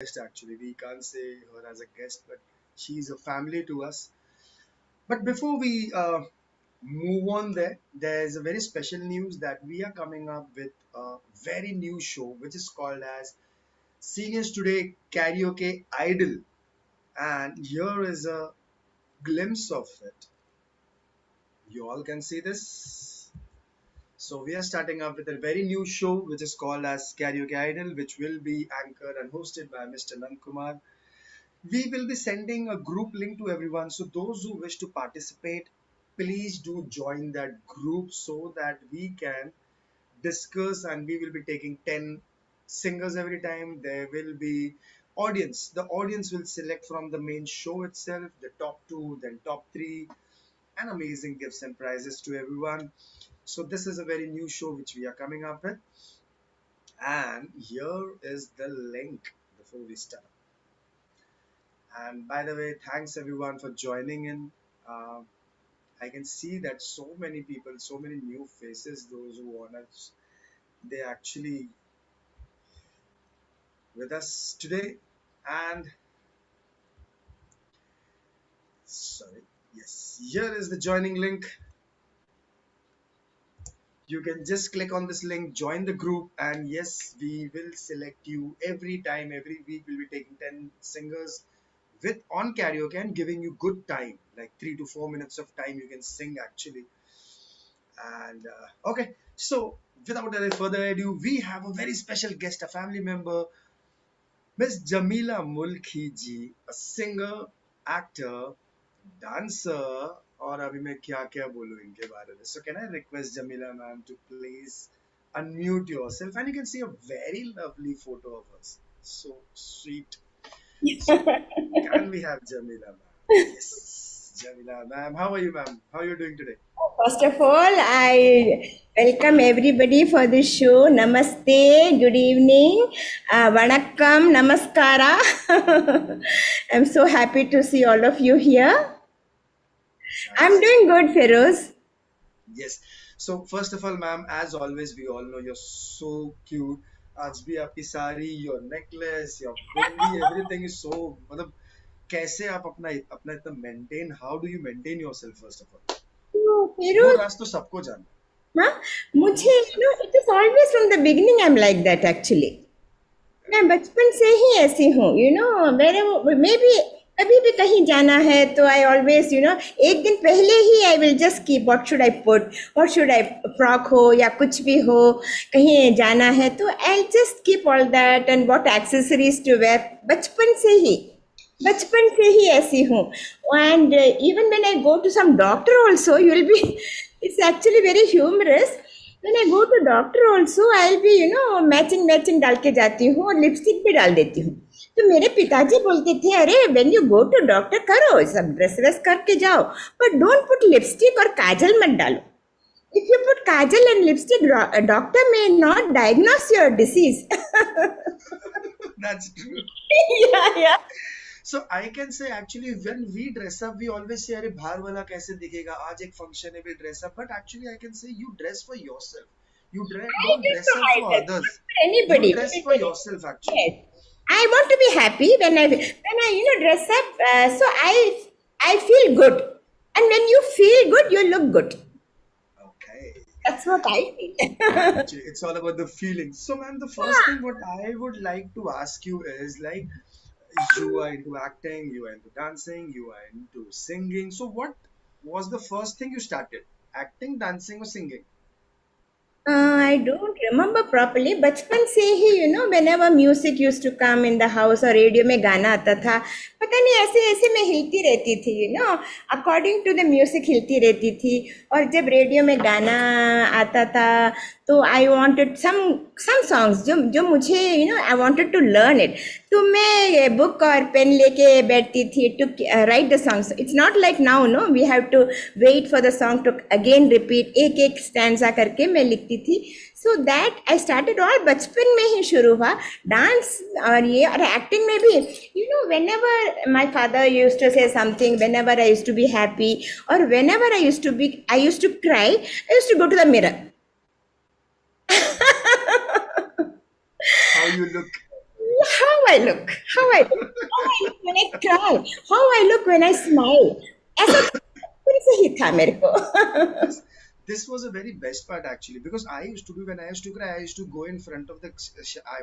guest actually. We can't say her as a guest, but she's a family to us. But before we move on there's a very special news that we are coming up with a very new show which is called as Seniors Today Karaoke Idol. And here is a glimpse of it. You all can see this. So we are starting up with a very new show which is called as Karaoke Idol, which will be anchored and hosted by Mr. Kumar. We will be sending a group link to everyone. So those who wish to participate, please do join that group so that we can discuss, and we will be taking 10 singers every time. There will be audience. The audience will select from the main show itself, the top two, then top three, and amazing gifts and prizes to everyone. So this is a very new show which we are coming up with. And here is the link before we start. And by the way, thanks everyone for joining in. Uh, I can see that so many people, so many new faces, those who want us, they actually with us today. And sorry, yes, here is the joining link. You can just click on this link, join the group, and yes, we will select you every time, every week. We'll be taking 10 singers with on karaoke and giving you good time, like 3 to 4 minutes of time you can sing actually. And okay, so without any further ado, we have a very special guest, a family member, Miss Jameela Mulkhi ji, a singer, actor, dancer, और अभी मैं क्या क्या बोलूँ इनके बारे में. So can I request Jamila ma'am to please unmute yourself, and you can see a very lovely photo of us. So sweet. So can we have Jamila ma'am? Yes, Jamila ma'am. How are you, ma'am? How are you doing today? First of all, I welcome everybody for this show. Namaste, good evening, vanakkam, namaskara. I'm so happy to see all of you here. I'm Nice. doing good, Feroz. Yes. So first of all, ma'am, as always, we all know you're so cute. आज भी आपकी sari, your necklace, your bindi, everything is so. मतलब कैसे आप अपना अपना इतना maintain? How do you maintain yourself first of all? So, वो Feroz, राज तो सबको जानना है. huh? मुझे, it is always from the beginning I'm like that actually. मैं बचपन से ही ऐसी हूँ, मेरे मे भी कभी भी कहीं जाना है तो आई ऑलवेज एक दिन पहले ही I will just keep what should I put, what should I, frock हो या कुछ भी हो, कहीं जाना है तो I just keep all that and what accessories to wear. बचपन से ही ऐसी हूँ. And even when I go to some doctor also you will be it's actually very humorous. When I go to doctor also, I'll be, matching डाल के जाती हूँ और लिपस्टिक भी डाल देती हूँ. तो मेरे पिताजी बोलते थे, अरे when you go to doctor करो, सब ड्रेस व्रेस करके जाओ, but don't put लिपस्टिक और काजल मत डालो. If you put kajal and lipstick, a doctor may not diagnose your disease. That's true. Yeah, yeah. So I can say actually when we dress up, we always say अरे बाहर वाला कैसे दिखेगा, आज एक function है, we dress up. But actually I can say you dress for yourself. You I don't dress dress for up for myself, not others. for You anybody. dress for yourself actually. Yes. I want to be happy when I dress up. So I feel good, and when you feel good, you look good. Okay. That's what I feel. Actually, it's all about the feelings. So, ma'am, the first thing what I would like to ask you is like, you are into acting, you are into dancing, you are into singing. So, what was the first thing you started? Acting, dancing, or singing? I don't remember properly. बचपन से ही whenever music used to come in the house और radio में गाना आता था, पता नहीं ऐसे ऐसे मैं हिलती रहती थी, according to the music हिलती रहती थी. और जब रेडियो में गाना आता था तो I wanted some songs जो मुझे I wanted to learn it. तो मैं बुक और पेन लेके बैठती थी to write the songs. It's not like now, no, we have to wait for the song to again repeat. एक एक stanza करके मैं लिखती थी. So that I started all बचपन में ही शुरू हुआ. डांस और ये और एक्टिंग में भी whenever my father used to say something, whenever I used to be happy or whenever I used to cry, I used to go to the mirror. How you look? How I look, how I look when I cry, how I look when I smile. ऐसा फिर से ही था मेरे को. this this was a very best part actually, because I used to be, when I used to cry, I used to go in front of the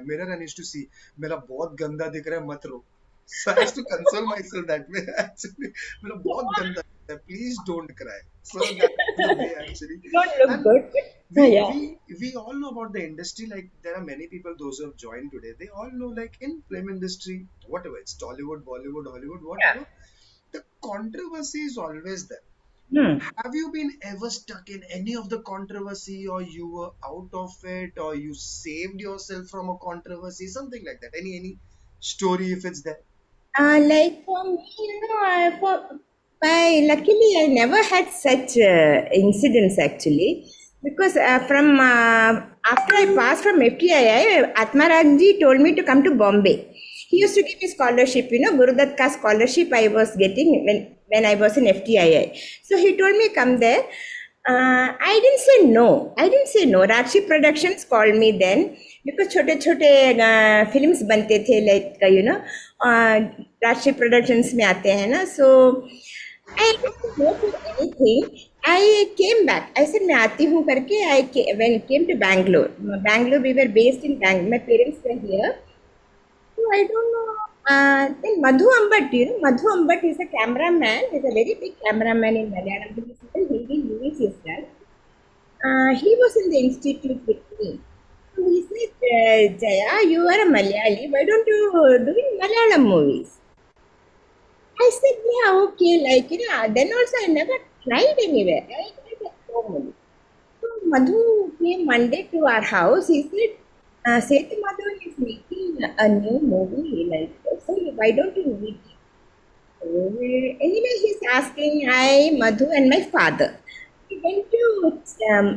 mirror and used to see मेरा बहुत गंदा दिख रहा है मत रो. So I used to console myself that way actually. मेरा बहुत गंदा दिख रहा है, please don't cry. So that was the way actually. You don't look And good. we Yeah. we we all know about the industry. Like there are many people, those who have joined today, they all know, like in film industry, whatever, it's Tollywood, Bollywood, Hollywood, Yeah. whatever, the controversy is always there. Hmm. Have you been ever stuck in any of the controversy, or you were out of it, or you saved yourself from a controversy, something like that? Any story if it's there? Like for me, luckily I never had such incidents actually, because from after I passed from FTII, Atmarajji told me to come to Bombay. He used to give me scholarship, Gurudat ka scholarship I was getting when I was in FTII. So he told me come there. I didn't say no. I didn't say no. Rakshi Productions called me then because छोटे छोटे films बनते थे, like राशि productions में आते हैं ना. So I didn't know to anything. I came back. I said मैं आती हूँ करके. When came to Bangalore. Bangalore, we were based in Bangalore. My parents were here. So I don't know. Then Madhu Ambat, Madhu Ambat is a cameraman. He's a very big cameraman in Malayalam. He's even Hindi movies he's done. He was in the institute with me. So he said, Jaya, you are a Malayali. Why don't you do in Malayalam movies? I said, yeah, okay. Like, then also I never tried anywhere. I tried at home only. So Madhu came Monday to our house. He said, Setu Madhavan is making a new movie. Like, so why don't you meet him? So, anyway, he's asking I, Madhu, and my father. We went to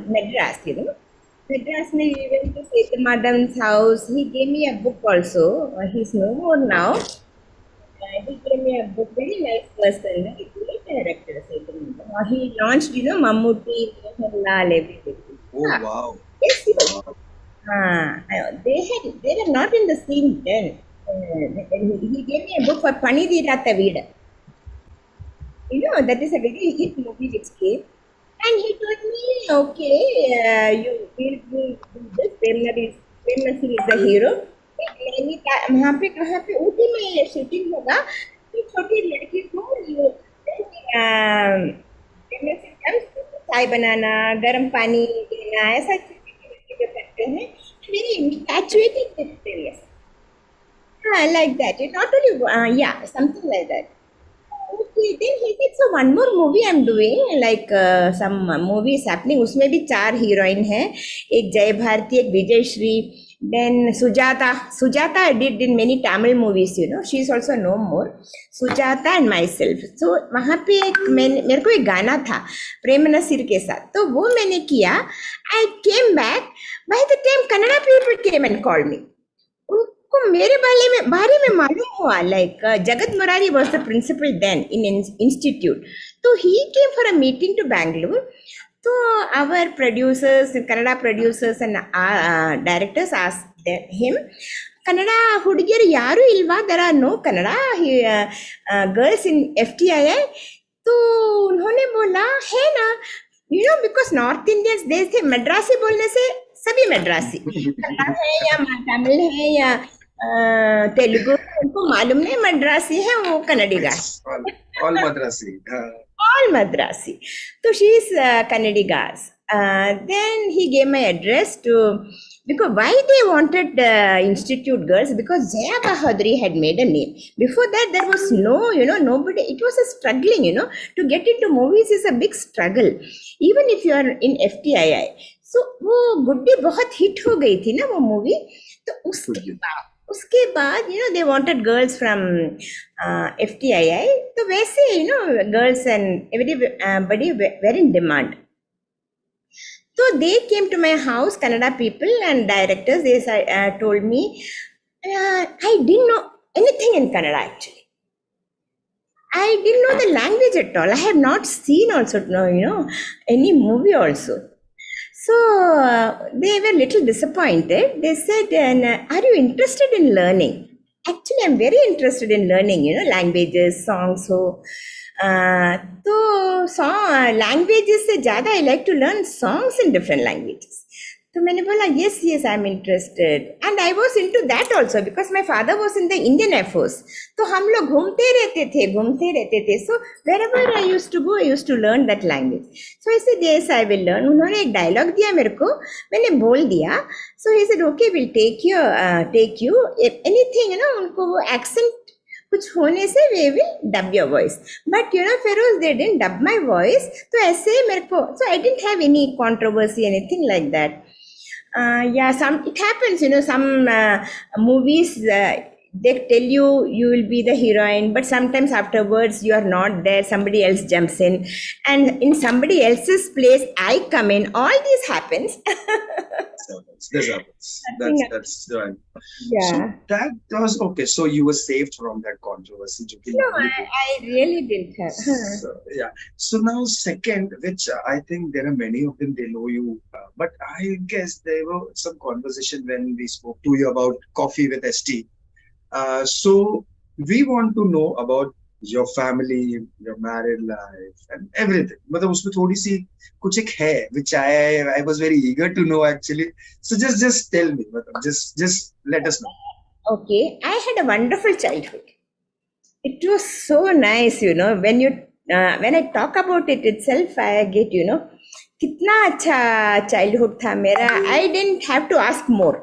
Madras, Madras, we went to Setu Madhavan's house. He gave me a book also. He's no more now. He gave me a book. Very nice person. He's a great director, Setu Madhavan. He launched, Mammootty, Mohanlal, everything. Oh Ah, wow. yes, yes. They were not in the scene then. He gave me a book for Panidira Tavida. That is a very hit movie which came. And he told me, okay, you will do this. Prem Nasir is the hero. वहाँ पे कहाँ पे ऊटी में shooting होगा, तो छोटी लड़की को प्रेम नसीर चाय बनाना, गर्म पानी देना, ऐसा चीजें करते हैं. Very infatuated with Paris. Like that. It not only, yeah, something like that. Okay, then he said, so one more movie I'm doing, like some movies happening. उसमें भी 4 हीरोइन हैं, एक जय भारती, एक विजय Shri, then Sujata I did in many Tamil movies, she is also no more. Sujata and myself. So वहाँ पे मेरे को एक गाना था प्रेम नसीर के साथ, तो वो मैंने किया. I came back. By the time Kannada people came and called me, उनको मेरे बारे में मालूम हुआ. Like Jagat Murari was the principal then in institute. So he came for a meeting to Bangalore. So our producers, Kannada producers and directors asked him, Kannada ಹುಡುಗಿಯರು ಯಾರು ಇಲ್ವಾ? There are no Kannada girls in FTII. तो उन्होंने बोला है ना, because North Indians they say Madrasi बोलने से सभी मद्रासी, कन्नड़ है या तमिल है या तेलुगु, उनको मालूम नहीं मद्रासी है वो Kannadiga. It's all Madrasi. All Madrasi. So she is Kannadigas. Then he gave my address to, because why they wanted institute girls, because Jaya Bahadri had made a name. Before that there was no, nobody, it was a struggling, to get into movies is a big struggle. Even if you are in FTII. So वो गुड्डी बहुत hit हो गई थी ना वो movie, तो उसके बाद they wanted girls from FTII. तो वैसे girls and everybody were in demand. So they came to my house, Kannada people and directors. They told me, I didn't know anything in Kannada actually. I didn't know the language at all. I have not seen also, any movie also. So they were little disappointed. They said, are you interested in learning? Actually, I'm very interested in learning, languages, songs. So, तो languages से ज़्यादा I like to learn songs in different languages. तो मैंने बोला yes yes I am interested and I was into that also because my father was in the Indian air force. तो हम लोग घूमते रहते थे. So wherever I use to go I use to learn that language. So I said yes I will learn. उन्होंने एक dialogue दिया मेरे को, मैंने बोल दिया. So he said okay will take you anything, उनको वो एक्सेंट कुछ होने से they will dub your voice. But Feroz they didn't dub my voice. तो ऐसे मेरे को, so I didn't have any controversy anything like that. Yeah, some it happens, some movies, they tell you will be the heroine, but sometimes afterwards you are not there, somebody else jumps in, and in somebody else's place I come in. All this happens. This happens. Nothing else. That's right. So Yeah. that was okay. So you were saved from that controversy, जो कि No, normally I, होता I really didn't have. So, yeah. So now, second, which I think there are many of them, they know you. But I guess there were some conversation when we spoke to you about coffee with ST. So we want to know about your family, your married life, and everything. मतलब उसमें थोड़ी सी कुछ एक है, which I was very eager to know actually. So just tell me, मतलब just let us know. Okay, I had a wonderful childhood. It was so nice, when I talk about it itself, I get, कितना अच्छा childhood था मेरा. I didn't have to ask more.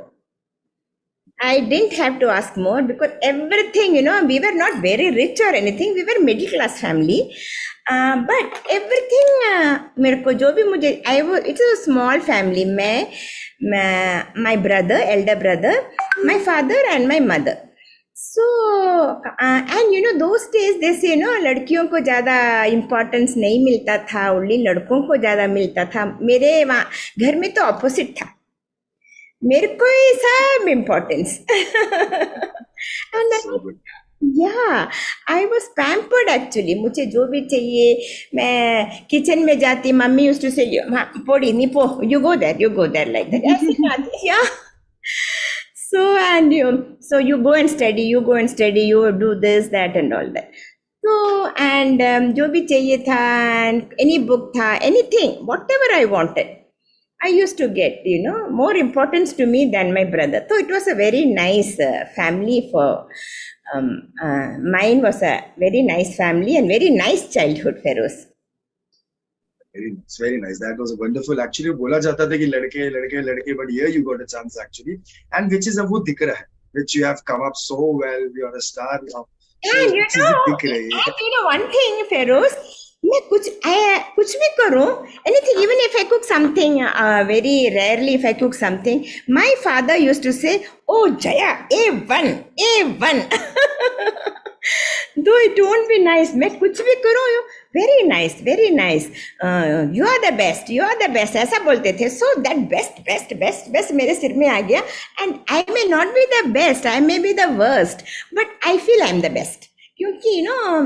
I didn't have to ask more because everything, we were not very rich or anything. We were middle class family. But everything, मेरे को जो भी मुझे, it's a small family. My brother, elder brother, my father and my mother. So, and those days they say, लड़कियों को ज़्यादा importance नहीं मिलता था, only लड़कों को ज़्यादा मिलता था. मेरे वहाँ घर में तो opposite था. मेरे को ही सब importance. And So good. yeah, I was pampered actually. मुझे जो भी चाहिए, मैं किचन में जाती, मम्मी used to say, हाँ, पोड़ी नहीं पो, you go there like that. ऐसे जाती, yeah. So you go and study, you do this, that, and all that. So, and जो भी चाहिए था, and any book था, anything, whatever I wanted, I used to get, more importance to me than my brother. So it was a very nice family for, mine was a very nice family and very nice childhood, Feroz. Very nice, very nice. That was wonderful. Actually, बोला जाता था कि लड़के लड़के लड़के, but here you got a chance actually, and which is अब वो दिख रहा है, which you have come up so well. You are a star now, so And चीजें दिख रही है. one thing, Feroz, मैं कुछ भी करूं, anything, even if I cook something, very rarely if I cook something, my father used to say, "Oh Jaya, A1." Though it won't be nice, मैं कुछ भी करूं, very nice, very nice. You are the best. ऐसा बोलते थे. So that best मेरे सिर में आ गया. And I may not be the best, I may be the worst, but I feel I'm the best. क्योंकि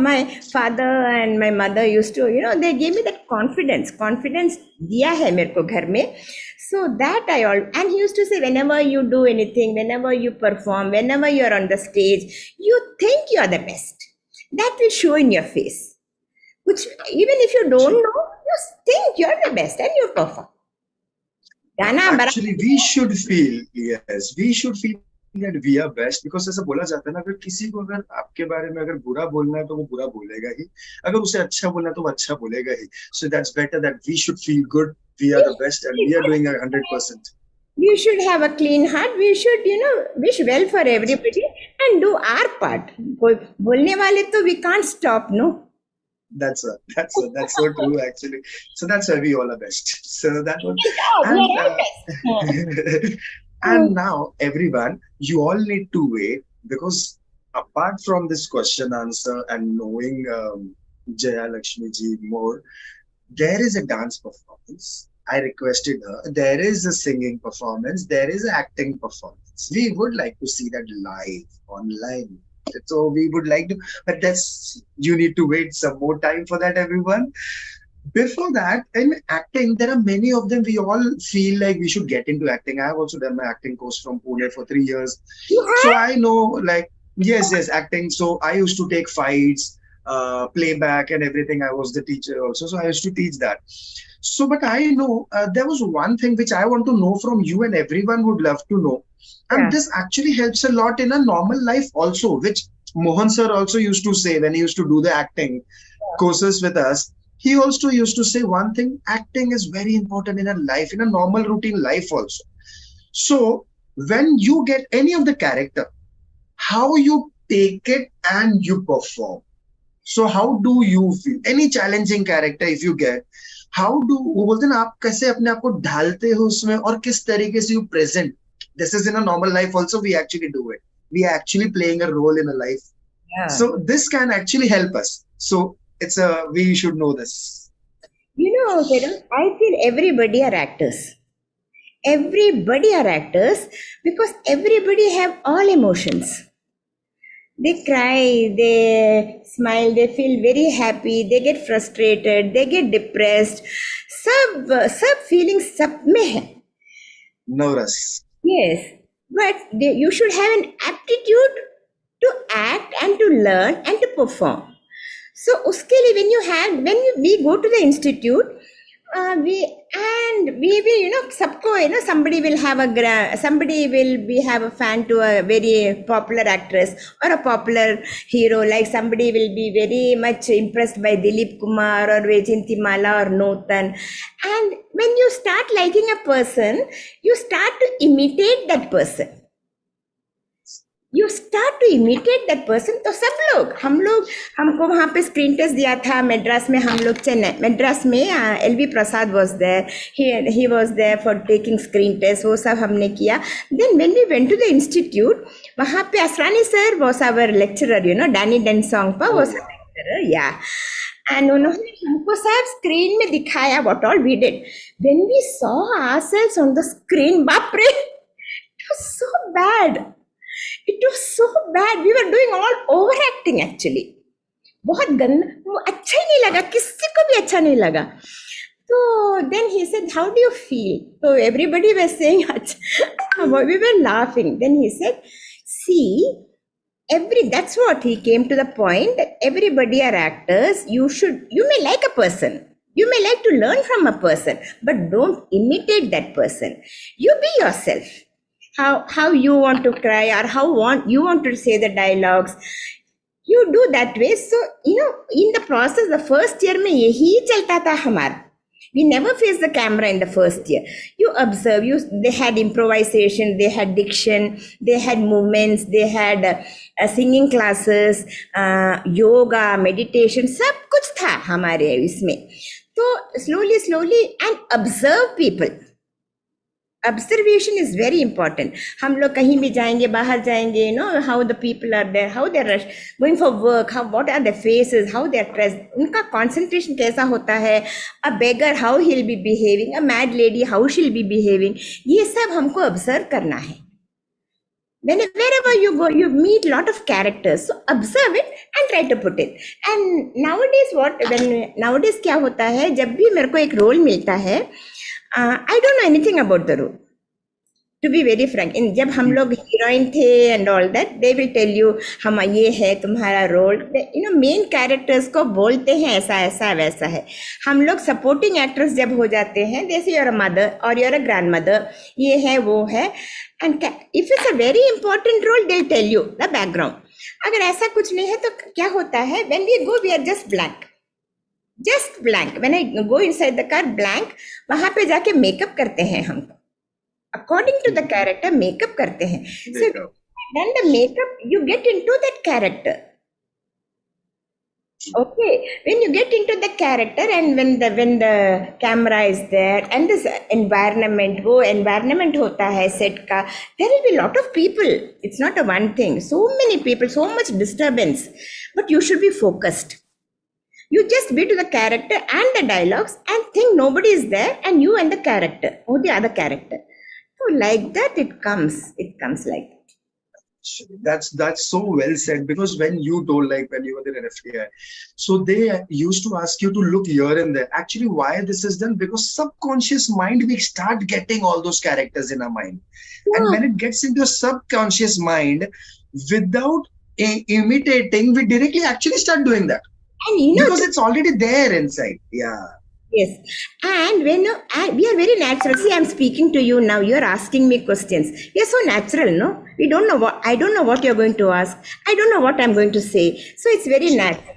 my father and my mother used to, they gave me that confidence दिया है मेरे को घर में. So that and he used to say, whenever you do anything, whenever you perform, whenever you're on the stage, you think you're the best. That will show in your face. Which, even if you don't know, you think you're the best and you perform. Actually, we should feel that we are best, because ऐसा बोला जाता है ना, अगर किसी को अगर आपके बारे में अगर बुरा बोलना है तो वो बुरा बोलेगा ही, अगर उसे अच्छा बोलना है तो वो अच्छा बोलेगा ही. So that's better that we should feel good. We are the best and we are doing 100%. We should have a clean heart. We should, wish well for everybody and do our part. कोई बोलने वाले तो we can't stop, no? That's so true actually. So that's why we all are best. So that one. Yeah, we And are all best. and now everyone, you all need to wait, because apart from this question answer and knowing Jaya Lakshmi ji more, there is a dance performance. I requested her. There is a singing performance. There is an acting performance. We would like to see that live online. So we would like to, but that's, you need to wait some more time for that, everyone. Before that, in acting, there are many of them. We all feel like we should get into acting. I have also done my acting course from Pune for 3 years. You So have? I know, like, Yes, yes, acting. So I used to take fights, playback, and everything. I was the teacher also, so I used to teach that. So, but I know there was one thing which I want to know from you, and everyone would love to know. And Yeah, this actually helps a lot in a normal life also, which Mohan sir also used to say when he used to do the acting courses with us. He also used to say one thing: acting is very important in a life, in a normal routine life also. So, when you get any of the character, how you take it and you perform. So how do you feel? Any challenging character if you get, how do वो बोलते हैं ना आप कैसे अपने आप को ढालते हो उसमें और किस तरीके से you present. This is in a normal life also we actually do it. We are actually playing a role in a life. yeah. So this can actually help us. So it's a we should know this. Feroz, I feel everybody are actors. Everybody are actors because everybody have all emotions. They cry, they smile, they feel very happy, they get frustrated, they get depressed. सब feelings सब में है. No rush. Yes, but you should have an aptitude to act and to learn and to perform. So उसके लिए we go to the institute, we will सबको somebody will have somebody will be have a fan to a very popular actress or a popular hero, like somebody will be very much impressed by Dilip Kumar or Vijayintimala or Notan, and when you start liking a person, you start to imitate that person. You start to imitate that person. तो हम लोग हमको वहाँ पे screen test दिया था मद्रास में. हम लोग चेन्नई मद्रास में LV Prasad was there, he was there for taking screen test. वो सब हमने किया. Then when we went to the institute, वहाँ पे Asrani sir was our lecturer, Danny Denzongpa was a lecturer, yeah. And उन्होंने हमको सब स्क्रीन में दिखाया what all we did. When we saw ourselves on the screen, बाप रे, it was so bad. It was so bad. We were doing all overacting actually. बहुत गंदा, वो अच्छा ही नहीं लगा, किसी को भी अच्छा नहीं लगा. So then he said, how do you feel? So everybody was saying, we were laughing. Then he said, see, that's what he came to the point, that everybody are actors. You may like a person. You may like to learn from a person, but don't imitate that person. You be yourself. How you want to cry, or you want to say the dialogues, you do that way. So in the process, the first year में यही चलता था हमारा. We never faced the camera in the first year. You observe, they had improvisation, they had diction, they had movements, they had singing classes, yoga, meditation, सब कुछ था हमारे इसमें. तो slowly and observe people. Observation is very important. हम लोग कहीं भी जाएंगे, बाहर जाएंगे, how the people are there, how they are going for work, what are their faces, how they are dressed, उनका concentration कैसा होता है, a beggar how he'll be behaving, a mad lady how she'll be behaving, ये सब हमको observe करना है. Wherever you go, you meet lot of characters, so observe it and try to put it. And nowadays क्या होता है, जब भी मेरे को एक रोल मिलता है, I don't know anything about the role, to be very frank. जब हम लोग हीरोइन थे and all that, they will tell you हम ये है तुम्हारा रोल. मेन कैरेक्टर्स को बोलते हैं ऐसा ऐसा वैसा है. हम लोग सपोर्टिंग एक्ट्रेस जब हो जाते हैं, जैसे यूर अ मदर और यूर अ ग्रैंड मदर, ये है वो है. And if it's a very important role, they tell you the background. अगर ऐसा कुछ नहीं है तो क्या होता है, when we go we are just blank. When I go inside the car, blank. वहां पे जाके मेकअप करते हैं हम, according to the character makeup करते हैं. So then the makeup, you get into that character. Okay, when you get into the character, and when the camera is there and this environment, वो environment होता है set का, there will be lot of people. It's not a one thing. So many people, so much disturbance, but you should be focused. You just be to the character and the dialogues and think nobody is there, and you and the character or the other character. So like that it comes like that. That's so well said, because when you told, like when you were the referee, so they used to ask you to look here and there. Actually, why this is done? Because subconscious mind, we start getting all those characters in our mind, and when it gets into your subconscious mind, without imitating, we directly actually start doing that And you know, because it's already there inside. Yeah. yes, and when and we are very natural. See, I'm speaking to you now. You are asking me questions. We are so natural, no? We don't know what I don't know what you're going to ask. I don't know what I'm going to say. So it's very natural.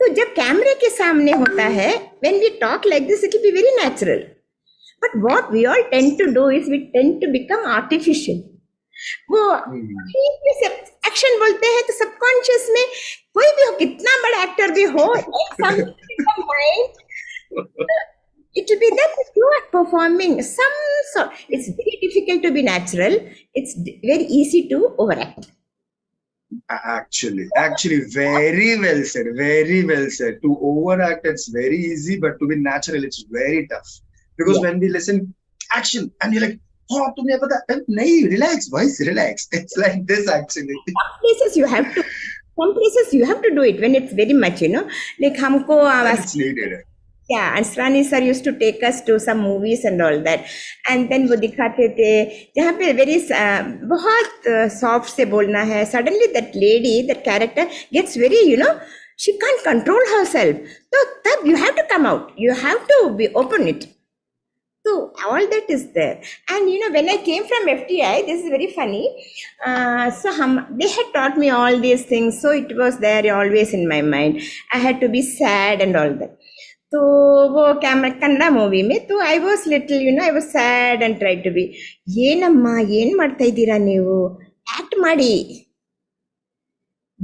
तो जब कैमरे के सामने होता है, when we talk like this, it will be very natural. But what we all tend to do is we tend to become artificial. वो Hmm. Action बोलते हैं तो सबकॉन्शियस में कोई भी हो, कितना बड़ा एक्टर भी हो, some mind it will be that you are performing some sort. It's very difficult to be natural. It's very easy to overact. Actually, very well said. Very well said. To overact, it's very easy, but to be natural, it's very tough. Because Yeah. when we listen action, and you're like, oh, तुम्हें पता है? नहीं, relax, boys, relax. It's like this actually. Some places you have to. Some places you have to do it when it's very much, like हमको When it's needed. yeah, and Srani sir used to take us to some movies and all that, and then वो दिखाते थे जहाँ पे very बहुत soft से बोलना है. Suddenly that lady, that character gets very, she can't control herself. So तब you have to come out. You have to be open it. So all that is there. And when I came from FTI, this is very funny. They had taught me all these things, so it was there always in my mind. I had to be sad and all that. तो वो camera Kannada movie में तो I was little I was sad and try to be ಏನಮ್ಮ ಏನ್ ಮಾಡ್ತಾ ಇದ್ದೀರಾ ನೀವು act ಮಾಡಿ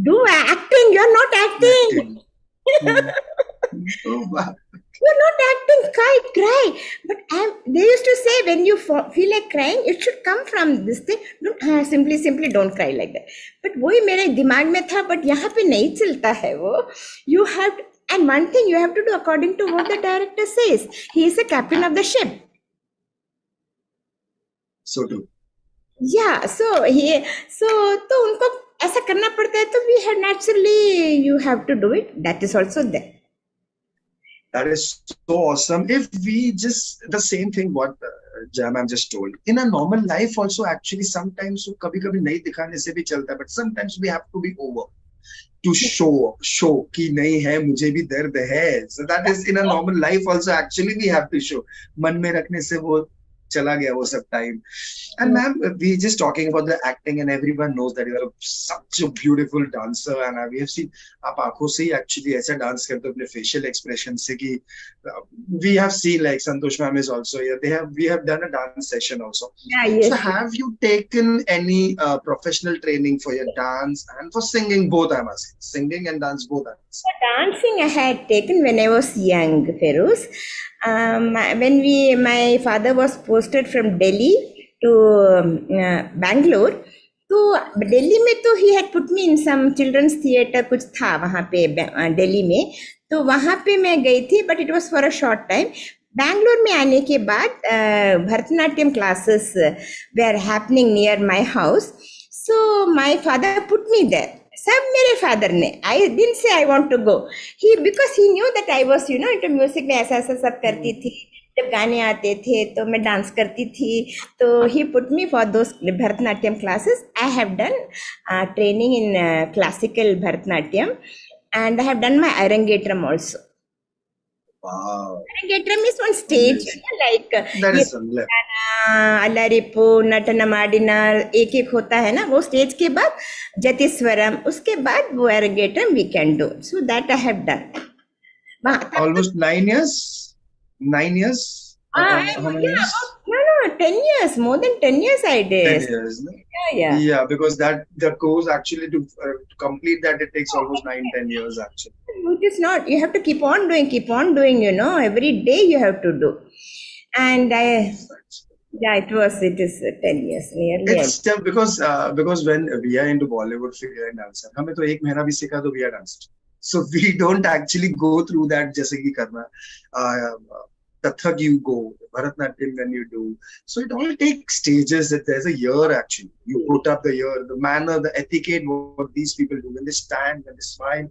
do acting you are not acting Oh, wow. you're not acting, cry. But they used to say when you feel like crying, it should come from this thing. Don't simply don't cry like that. But वही मेरे दिमाग में था, but यहाँ पे नहीं चलता है वो. You have to, and one thing you have to do according to what the director says. He is the captain of the ship. So true. Yeah, तो उनको ऐसा करना पड़ता है तो we have naturally you have to do it. That is also there. That is so awesome. If we just the same thing what Jam I'm just told in a normal life also actually sometimes so कभी कभी नहीं दिखाने से भी चलता है but sometimes we have to be over to show कि नहीं है मुझे भी दर्द है. So that is in a normal life also actually we have to show. मन में रखने से वो चला गया वो सब time. And ma'am, we just talking about the acting and everyone knows that you are such a beautiful dancer and we have seen आप आंखों से ही actually ऐसा dance करते हो अपने facial expression से कि we have seen like Santosh ma'am is also here. We have done a dance session also. Yeah, yes. So have you taken any professional training for your dance and for singing both? I must say, singing and dance both. I must say. Dancing I had taken when I was young, Feroz. When my father was posted from Delhi to Bangalore, तो दिल्ली में तो he had put me in some children's theatre कुछ था वहाँ पे दिल्ली में, तो वहाँ पे मैं गई थी but it was for a short time. Bangalore में आने के बाद Bharatanatyam classes were happening near my house, so my father put me there. सब मेरे फादर ने, I didn't say I want to go, he because he knew that I was into music में ऐसा ऐसा सब करती थी. जब गाने आते थे तो मैं डांस करती थी, तो he put me for those Bharatanatyam classes. I have done training in classical Bharatanatyam and I have done my Arangetram also. Wow. Arangetram is on stage, like That is some left. अल्लारिपो नटन माडिना एक एक होता है ना, वो स्टेज के बाद जतिस्वरम, उसके बाद वो एरगेटम we can do. So that I have done. Almost 9 years. 9 years. How many years? No, 10 years. More than 10 years I did. 10 years. No? Yeah. Yeah, because that the course actually to complete that it takes almost 9-10 years actually. It is not. You have to keep on doing. Every day you have to do. And it is 10 years nearly. It's tough because when we are into Bollywood figure and dancer, हमें तो एक महीना भी सीखा तो we are dancer. So we don't actually go through that जैसे कि करना. Kathak you go, Bharatnatyam when you do. So it all takes stages. There's a year actually. You put up the year, the manner, the etiquette, what these people do when they stand, when they smile,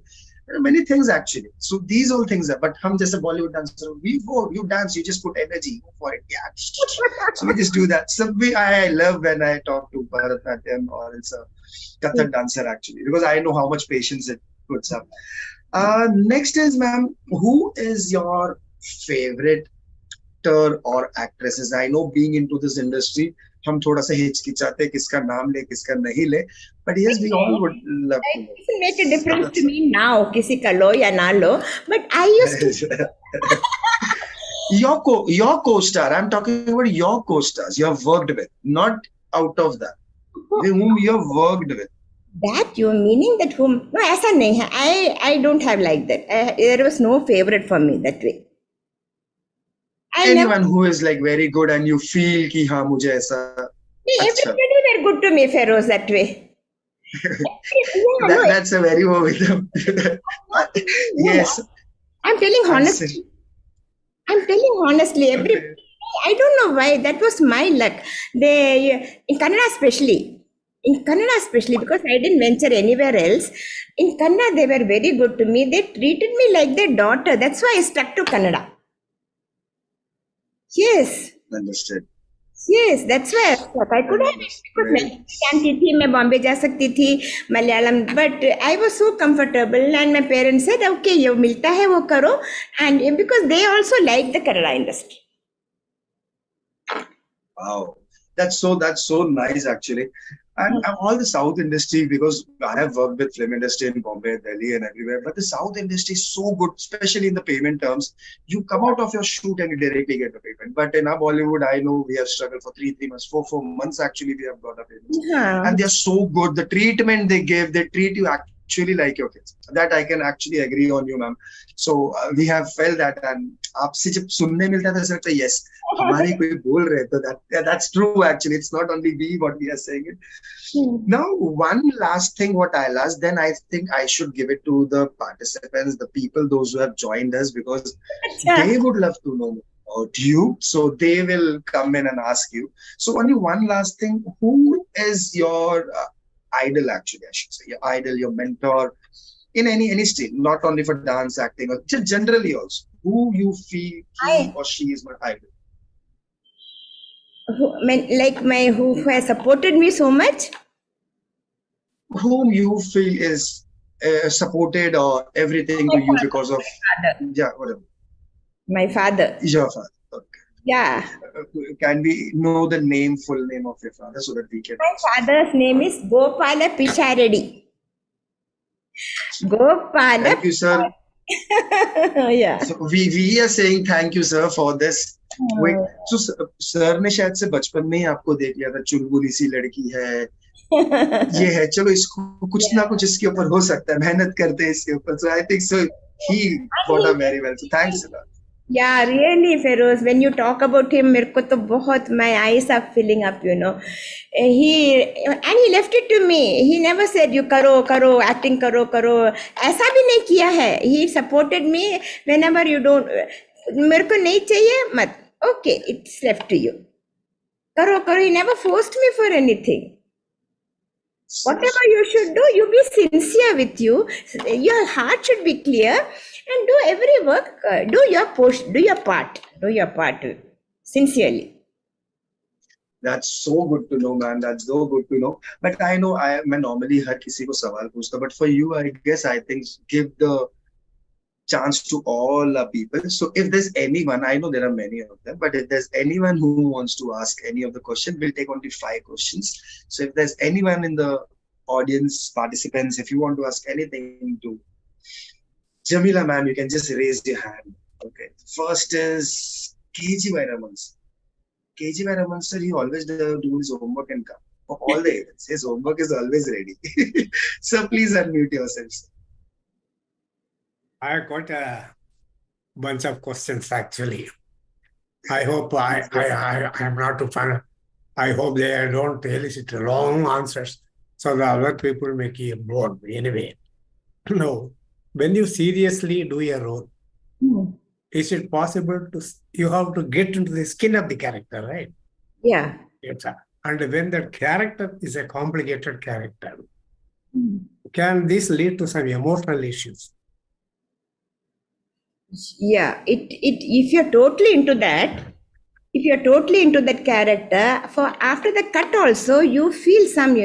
There are many things actually. So these all things are, but hum just a Bollywood dancer, we go, you dance, you just put energy, go for it. Yeah. So we just do that. So I love when I talk to Bharatanatyam or it's a Kathak dancer actually, because I know how much patience it puts up. Next is, ma'am, who is your favorite actor or actresses? I know being into this industry, हम थोड़ा सा हिचकिचाते किसका नाम ले किसका नहीं ले, but yes, we all would love to It know. doesn't make a difference to That's me now, किसी का लो या ना लो, but I used to. it. Your co-star. I'm talking about your co-stars you have worked with, not out of that. Whom you have worked with. That you meaning that whom? No, ऐसा नहीं है. I don't have like that. There was no favorite for me that way. I never. Anyone who is like very good and you feel कि हाँ मुझे ऐसा अच्छा. Everybody were good to me, Feroz, that way. Yeah, no, That's a very over. no, no. Yes, I'm telling I said. honestly. I'm telling honestly, every Okay. I don't know why that was my luck. They in Kannada especially because I didn't venture anywhere else. In Kannada, they were very good to me. They treated me like their daughter. That's why I stuck to Kannada. Yes. Understood. Yes, that's why I stuck. I could have because मैं Great. जानती थी मैं बॉम्बे जा सकती थी Malayalam but I was so comfortable and my parents said okay ये मिलता है वो करो and because they also like the Kannada industry. Wow, that's so nice actually. And all the South industry, because I have worked with film industry in Bombay, Delhi, and everywhere. But the South industry is so good, especially in the payment terms. You come out of your shoot and you directly get the payment. But in our Bollywood, I know we have struggled for 3 months, 4 months actually. We have got our payments, हाँ and they are so good. The treatment they give, they treat you actually like your kids. That I can actually agree on you, ma'am. So we have felt that, and आपसे जब सुनने मिलता था sir तो yes, हमारे कोई बोल रहे तो that's true actually. It's not only we what we are saying it. Now, one last thing what I'll ask, then I think I should give it to the participants, the people, those who have joined us, because अच्छा they would love to know more about you. So they will come in and ask you. So only one last thing, who is your idol actually, I should say, your idol, your mentor in any stream, not only for dance, acting, or just generally also, who you feel he I or she is my idol? like my who has supported me so much. Whom you feel is supported or everything My to you because of, father. yeah, whatever, My father. your father. Okay. Yeah. Can we know the name, full name of your father so that we can My also? father's name is Gopala Pisharedi. Gopala. Thank you, sir. Yeah. So we are saying thank you, sir, for this. Wait, Hmm. so sir ने शायद से बचपन में ही आपको देख लिया था, चुलबुली सी लड़की है, ये है, चलो इसको कुछ ना कुछ इसके ऊपर हो सकता है, मेहनत करते हैं इसके ऊपर. So I think so he brought up very well. So thanks a lot. Yeah, really, Feroz. When you talk about him, मेरे को तो बहुत my eyes are filling up, you know. He left it to me. He never said you करो करो acting करो करो. ऐसा भी नहीं किया है. He supported me whenever you don't. मेरे को नहीं चाहिए मत. Okay, it's left to you. करो करो. He never forced me for anything. So, Whatever you should do, you be sincere with you. Your heart should be clear and do every work. Do your push, do your part sincerely. that's so good to know, man. That's so good to know. But I know मैं normally हर किसी को सवाल पूछता, but for you, I guess I think give the chance to all people. So if there's anyone, I know there are many of them, but if there's anyone who wants to ask any of the questions, we'll take only 5 questions. So if there's anyone in the audience, participants, if you want to ask anything to Jameela, ma'am, you can just raise your hand. Okay. First is KG Raman. KG Raman, sir, he always do his homework and come for all the events. His homework is always ready. So please unmute yourselves. I got a bunch of questions actually. I hope I'm not too fun. I hope they don't elicit long answers so the other people may get bored. Anyway, no. When you seriously do a role, is it possible to, you have to get into the skin of the character, right? Yeah. Yes, sir. And when that character is a complicated character, can this lead to some emotional issues? Yeah, if you're totally into that, if you're totally into that character, for after the cut also you feel some,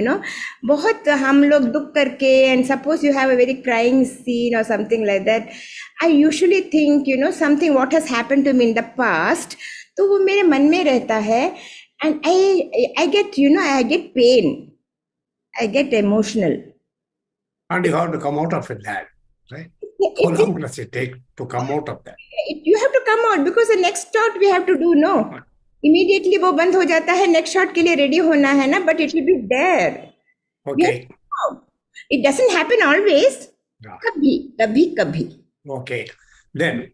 बहुत हम लोग दुख करके, and suppose you have a very crying scene or something like that, I usually think, something what has happened to me in the past, तो वो मेरे मन में रहता है, and I get, I get pain, I get emotional. And you have to come out of it, that, right? How It, long does it take to come out of that? you have to come out because the next shot we have to do, no, immediately वो बंद हो जाता है, next shot के लिए ready होना है ना, but it will be there. We have to Okay. come out. It doesn't happen always. Yeah. कभी कभी कभी. Okay. Then,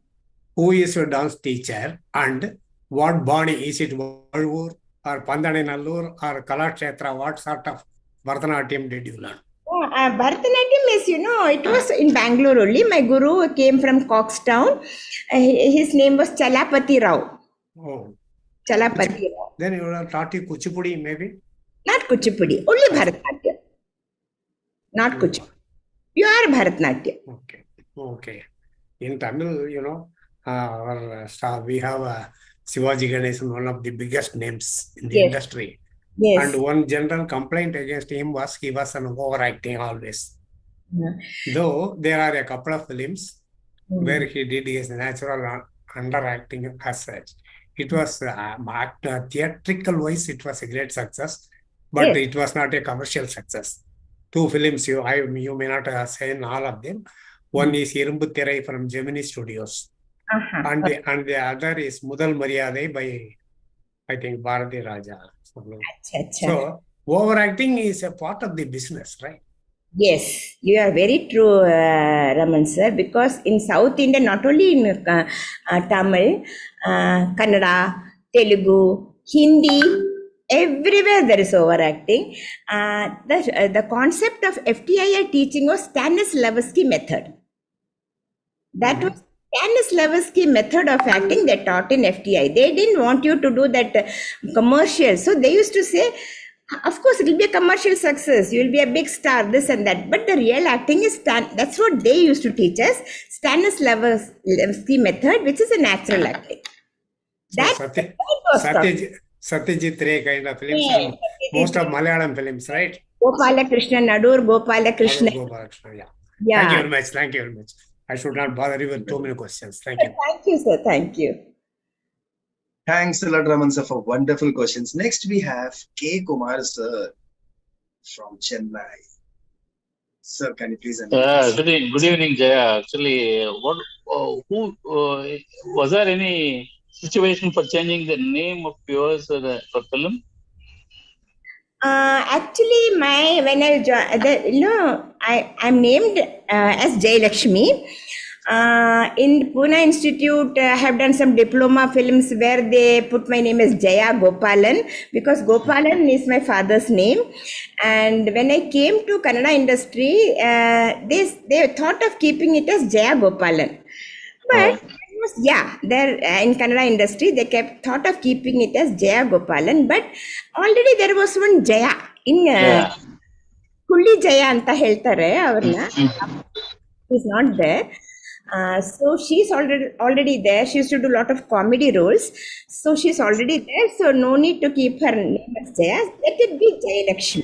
who is your dance teacher and what body? Is it Valur or Pandanallur or Kalakshetra? What sort of Bharatanatyam did you learn? Bharatanatyam is, it was in Bangalore only. My guru came from Coxtown. His name was Chalapati Rao. Oh, Chalapati Rao. then you have taught you Kuchipudi, maybe? Not Kuchipudi, only Bharatanatyam. Not Kuchipudi. Pure Bharatanatyam. Okay. Okay. In Tamil, our we have Shivaji Ganesan, one of the biggest names in the Yes. industry. Yes. And one general complaint against him was he was an overacting always. Though there are a couple of films where he did his natural underacting as such. It was theatrical wise, it was a great success, but Yes. it was not a commercial success. Two films you may not have seen all of them. One is Irumbu Thirai from Gemini Studios, and the other is Mudal Maryadai by, I think, Bharati Raja. So overacting is a part of the business, right? Yes, you are very true, Raman sir, because in South India, not only in Tamil, Kannada, Telugu, Hindi, everywhere there is overacting. The concept of FTII teaching was Stanislavski method. That was Stanislavski method of acting they taught in FTI. They didn't want you to do that commercial. So they used to say, of course, it will be a commercial success. You will be a big star, this and that. But the real acting is that's what they used to teach us. Stanislavski method, which is a natural acting. So That was taught. Satyajit Ray kind of films, Yes, and most of Malayalam films, right? Gopala Krishna, Nadur Gopala Krishna. Yeah. Yeah. Thank you very much. Thank you very much. I should not bother you with too many questions. Thank you. Thank you, sir. Thank you. Thanks a lot, Raman sir, for wonderful questions. Next, we have K. Kumar sir from Chennai. Sir, can you please unmute? Good evening, Jaya. Actually, was there any situation for changing the name of yours for film? Actually, when I joined, I'm named as Jay Lakshmi. In Pune Institute, I have done some diploma films where they put my name as Jaya Gopalan because Gopalan is my father's name. And when I came to Kannada industry, they thought of keeping it as Jaya Gopalan. But there in Kannada industry, they thought of keeping it as Jaya Gopalan. But already there was one Jaya in Kulli Jaya anta heltare avarna. He's not there. So she's already there. She used to do a lot of comedy roles. So she's already there. So no need to keep her name as Jaya. Let it be Jay Lakshmi.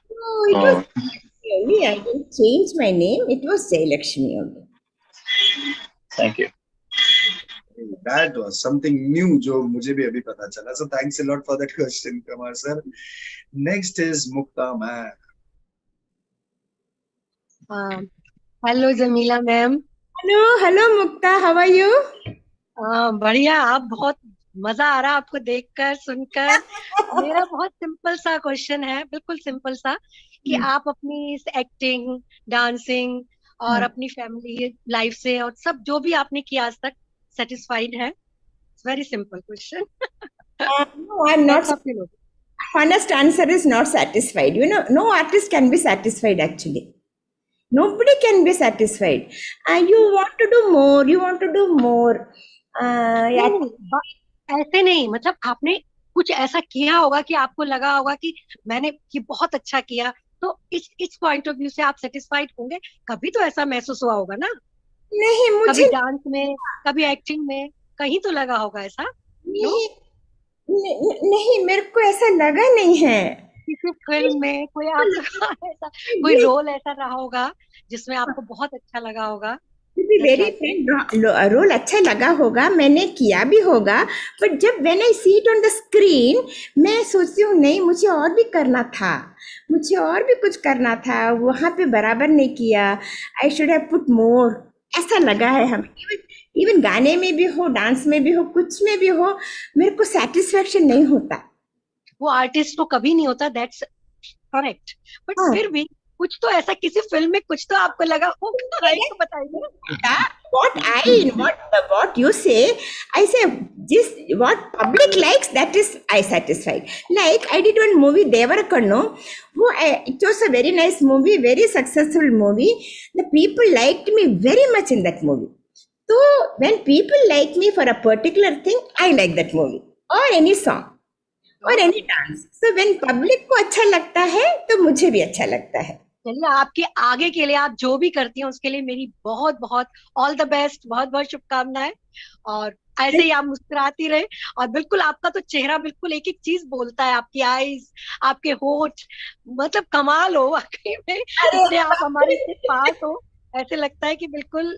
So it was only. I didn't change my name. It was Jay Lakshmi only. Thank you. That was something new, जो मुझे भी अभी पता चला. So thanks a lot for that question, Kumar sir. Next is Mukta ma'am. Hello, Jameela ma'am. Hello Mukta, how are you? बढ़िया. आप बहुत मजा आ रहा आपको देखकर सुनकर. मेरा बहुत सिंपल सा क्वेश्चन है, बिल्कुल सिंपल सा, कि आप अपनी एक्टिंग, डांसिंग और अपनी फैमिली लाइफ से और सब जो भी आपने किया आज तक सेटिस्फाइड है? Very simple question. No, I'm not. Honest answer is not satisfied. No artist can be satisfied actually. Nobody can be satisfied. You want to do more. You want to do more. ऐसे नहीं, मतलब आपने कुछ ऐसा किया होगा कि आपको लगा होगा कि मैंने ये बहुत अच्छा किया, तो इस पॉइंट ऑफ व्यू से आप सेटिस्फाइड होंगे. कभी तो ऐसा महसूस हुआ होगा ना. नहीं कभी मुझे डांस में, कभी एक्टिंग में, कहीं तो लगा होगा ऐसा? नो? नहीं, नहीं मेरे को ऐसा लगा नहीं है। किसी फिल्म में कोई आपका ऐसा कोई ये रोल ऐसा रहा होगा जिसमें आपको बहुत अच्छा लगा होगा? To be just very like that. Frank, role अच्छा लगा होगा, मैंने किया भी होगा, बट जब when I see it on the screen मैं सोचती हूँ नहीं मुझे और भी करना था, मुझे और भी कुछ करना था, वहां पे बराबर नहीं किया, I should have put more, ऐसा लगा है हमें। इवन इवन गाने में भी हो, डांस में भी हो, कुछ में भी हो, मेरे को सेटिस्फेक्शन नहीं होता। वो आर्टिस्ट को कभी नहीं होता, दैट्स करेक्ट। बट हाँ, फिर भी कुछ तो ऐसा किसी फिल्म में कुछ तो आपको लगा होगा, राइट? तो बताइए। what I what you say, I say this what public likes that is I satisfied. Like I did one movie Devarakonno, it was a very nice movie, very successful movie. The people liked me very much in that movie. So when people like me for a particular thing, I like that movie or any song or any okay, dance. So when public को अच्छा लगता है तो मुझे भी अच्छा लगता है। चलिए, आपके आगे के लिए, आप जो भी करती हैं उसके लिए मेरी बहुत बहुत ऑल द बेस्ट, बहुत बहुत शुभकामनाएं। और ऐसे ही आप मुस्कुराती रहे। और बिल्कुल आपका तो चेहरा बिल्कुल एक एक चीज बोलता है, आपकी आईज, आपके होठ, मतलब कमाल हो वाकई में। अरे इतने आप हमारे इतने पास हो, ऐसे लगता है कि बिल्कुल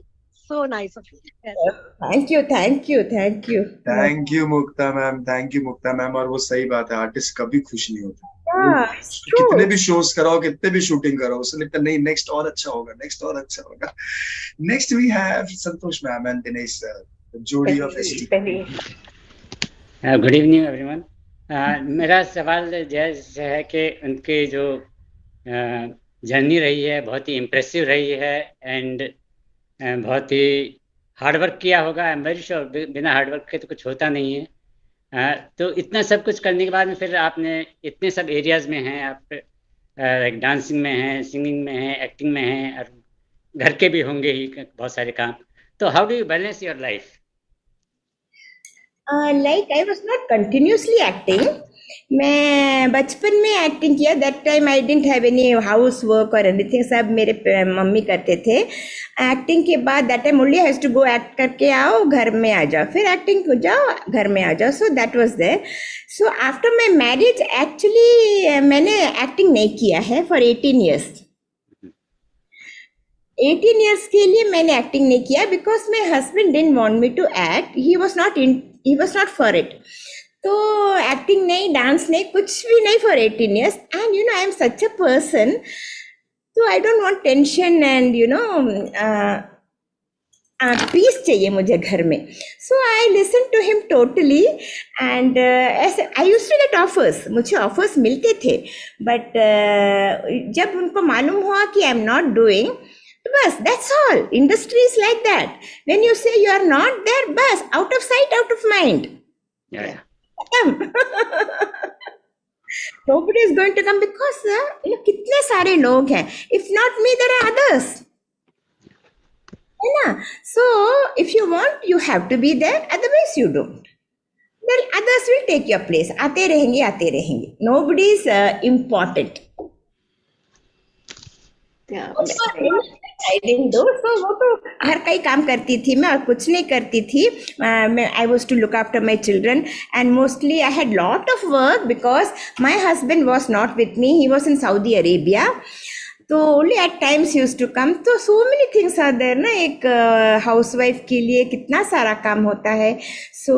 सो नाइस ऑफ यू ऐसा। Thank you thank you thank you. Thank you Mukta ma'am, thank you Mukta ma'am. और वो सही बात है, आर्टिस्ट कभी खुश नहीं होता। वो Yeah, it's उसको कितने true. भी शोज कराओ, कितने भी शूटिंग कराओ, उसे लगता नहीं नेक्स्ट और अच्छा होगा, नेक्स्ट और अच्छा होगा। Next we have Santosh ma'am and Dinesh sir, जोड़ी of ST. Good evening everyone. मेरा सवाल जय से है कि उनकी जो जर्नी रही है बहुत ही इम्प्रेसिव रही है, एंड बहुत ही हार्डवर्क किया होगा। आई एम वेरी श्योर बिना हार्डवर्क के तो कुछ होता नहीं है। तो इतना सब कुछ करने के बाद में फिर आपने इतने सब एरियाज में हैं आप, डांसिंग में हैं, सिंगिंग में हैं, एक्टिंग में हैं, और घर के भी होंगे ही बहुत सारे काम। तो how do you balance your life? Like I was not continuously acting. मैं बचपन में एक्टिंग किया, that time I didn't have any house work और एनीथिंग, सब मेरे मम्मी करते थे। एक्टिंग के बाद that time only has to go act करके आओ, घर में आ जाओ, फिर एक्टिंग को जाओ, घर में आ जाओ। So that was there. So after my marriage actually मैंने एक्टिंग नहीं किया है फॉर 18 ईयर्स। 18 ईयर्स के लिए मैंने एक्टिंग नहीं किया because my husband didn't want me to act, he was not for it. तो एक्टिंग नहीं, डांस नहीं, कुछ भी नहीं for 18 years. And you know I am such a person, तो I don't want tension and you know peace चाहिए मुझे घर में। So I listen to him totally. And ऐसे I use to get offers, मुझे ऑफर्स मिलते थे, but जब उनको मालूम हुआ कि आई एम नॉट डूइंग, तो बस that's all. Industry is like that, when you से यू आर नॉट देयर, बस out of sight out of mind, nobody is going to come because you know कितने सारे लोग हैं, if not me there are others, है ना? So if you want you have to be there, otherwise you don't, then others will take your place, आते रहेंगे, nobody is important. I didn't do so, वो तो घर का ही काम करती थी मैं, और कुछ नहीं करती थी मैं। I was to look after my children and mostly I had lot of work because my husband was not with me, he was in Saudi Arabia. तो only at times used to come. तो so many things are there ना, एक housewife के लिए कितना सारा काम होता है। सो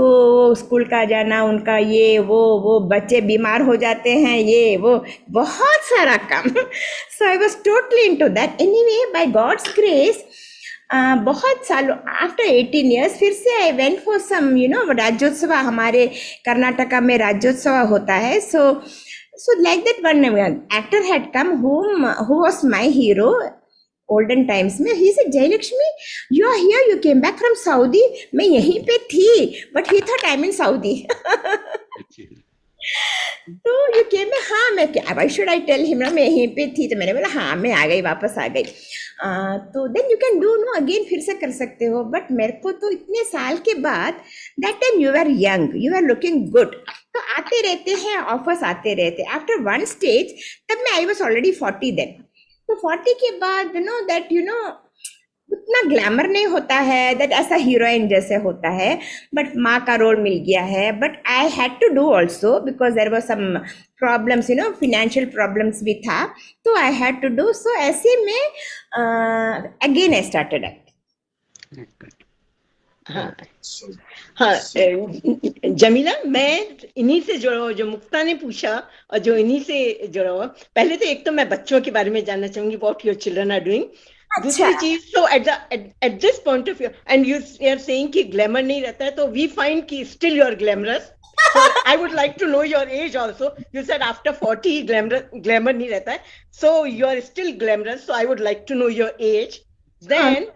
स्कूल का जाना, उनका ये वो बच्चे बीमार हो जाते हैं, ये वो बहुत सारा काम। So I was totally into that. Anyway by God's grace बहुत सालों आफ्टर 18 ईयर्स फिर से I went for some you know Rajyotsava, हमारे कर्नाटका में राज्योत्सव होता है। So like that one actor had come who was my hero olden times में, he said Jayalakshmi you are here, you came back from Saudi। मैं यहीं पे थी but he thought I'm in Saudi। तो you came में, हाँ मैं क्या, why should I tell him ना मैं यहीं पे थी, तो मैंने बोला हाँ मैं आ गई, वापस आ गई। तो then you can do no again, फिर से कर सकते हो। बट मेरे को तो इतने साल के बाद, that time you were young, you were looking good, तो आते रहते हैं ऑफर्स, आते रहते। आफ्टर वन स्टेज, तब मैं आई वॉज ऑलरेडी 40 देन, तो 40 के बाद नो दैट यू नो उतना ग्लैमर नहीं होता है दैट ऐसा हीरोइन जैसे होता है, बट माँ का रोल मिल गया है. But I had to do also because there were some problems, financial problems भी था, तो I had to do. So ऐसे में अगेन आई स्टार्टेड एक्ट. हाँ So, हाँ so जमीला, मैं इन्हीं से जुड़ा हुआ, जो मुक्ता ने पूछा और जो इन्हीं से जुड़ा हुआ. पहले तो एक तो मैं बच्चों के बारे में जानना चाहूंगी, what your children are doing. अच्छा. दूसरी चीज, तो at this point of view and you are saying कि ग्लैमर नहीं रहता है, तो वी फाइंड कि still you are glamorous. So I would like to know your age also. You said after 40 glamour नहीं रहता है. So you are still glamorous. So I would like to know your age. Then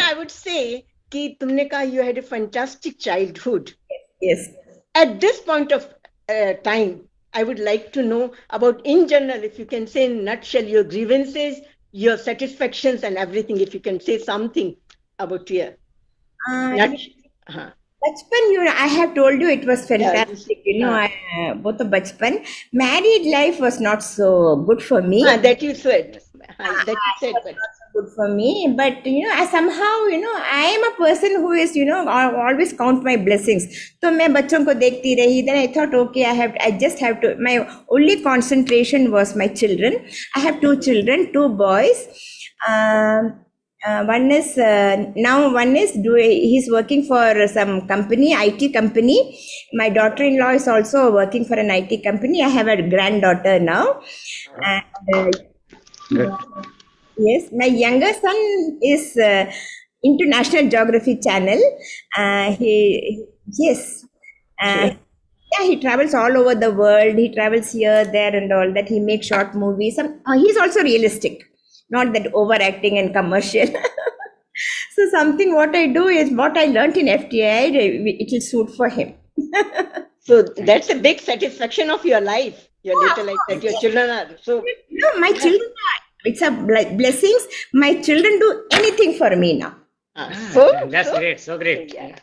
I would say कि तुमने कहा you had a fantastic childhood. Yes. At this point of time, I would like to know about, in general, if you can say in a nutshell, your grievances, your satisfactions and everything. If you can say something about your बचपन, I have told you it was fantastic. वो तो बचपन. Married life was not so good for me. That you said. That you said, but not so good for me. But I somehow, I am a person who is, always count my blessings. तो मैं बच्चों को देखती रही. Then I thought, okay, I just have to. My only concentration was my children. I have 2 children, 2 boys. One is he's working for some company, IT company. My daughter-in-law is also working for an IT company. I have a granddaughter now. And Good. yes, my younger son is into National Geography Channel. He travels all over the world. He travels here, there, and all that. He makes short movies. He's also realistic, not that overacting and commercial. So something what I do is what I learned in FTI, it will suit for him. So that's a big satisfaction of your life, your later life, that your children are so. My children it's a blessings. My children do anything for me now. That's great. So great. Yeah.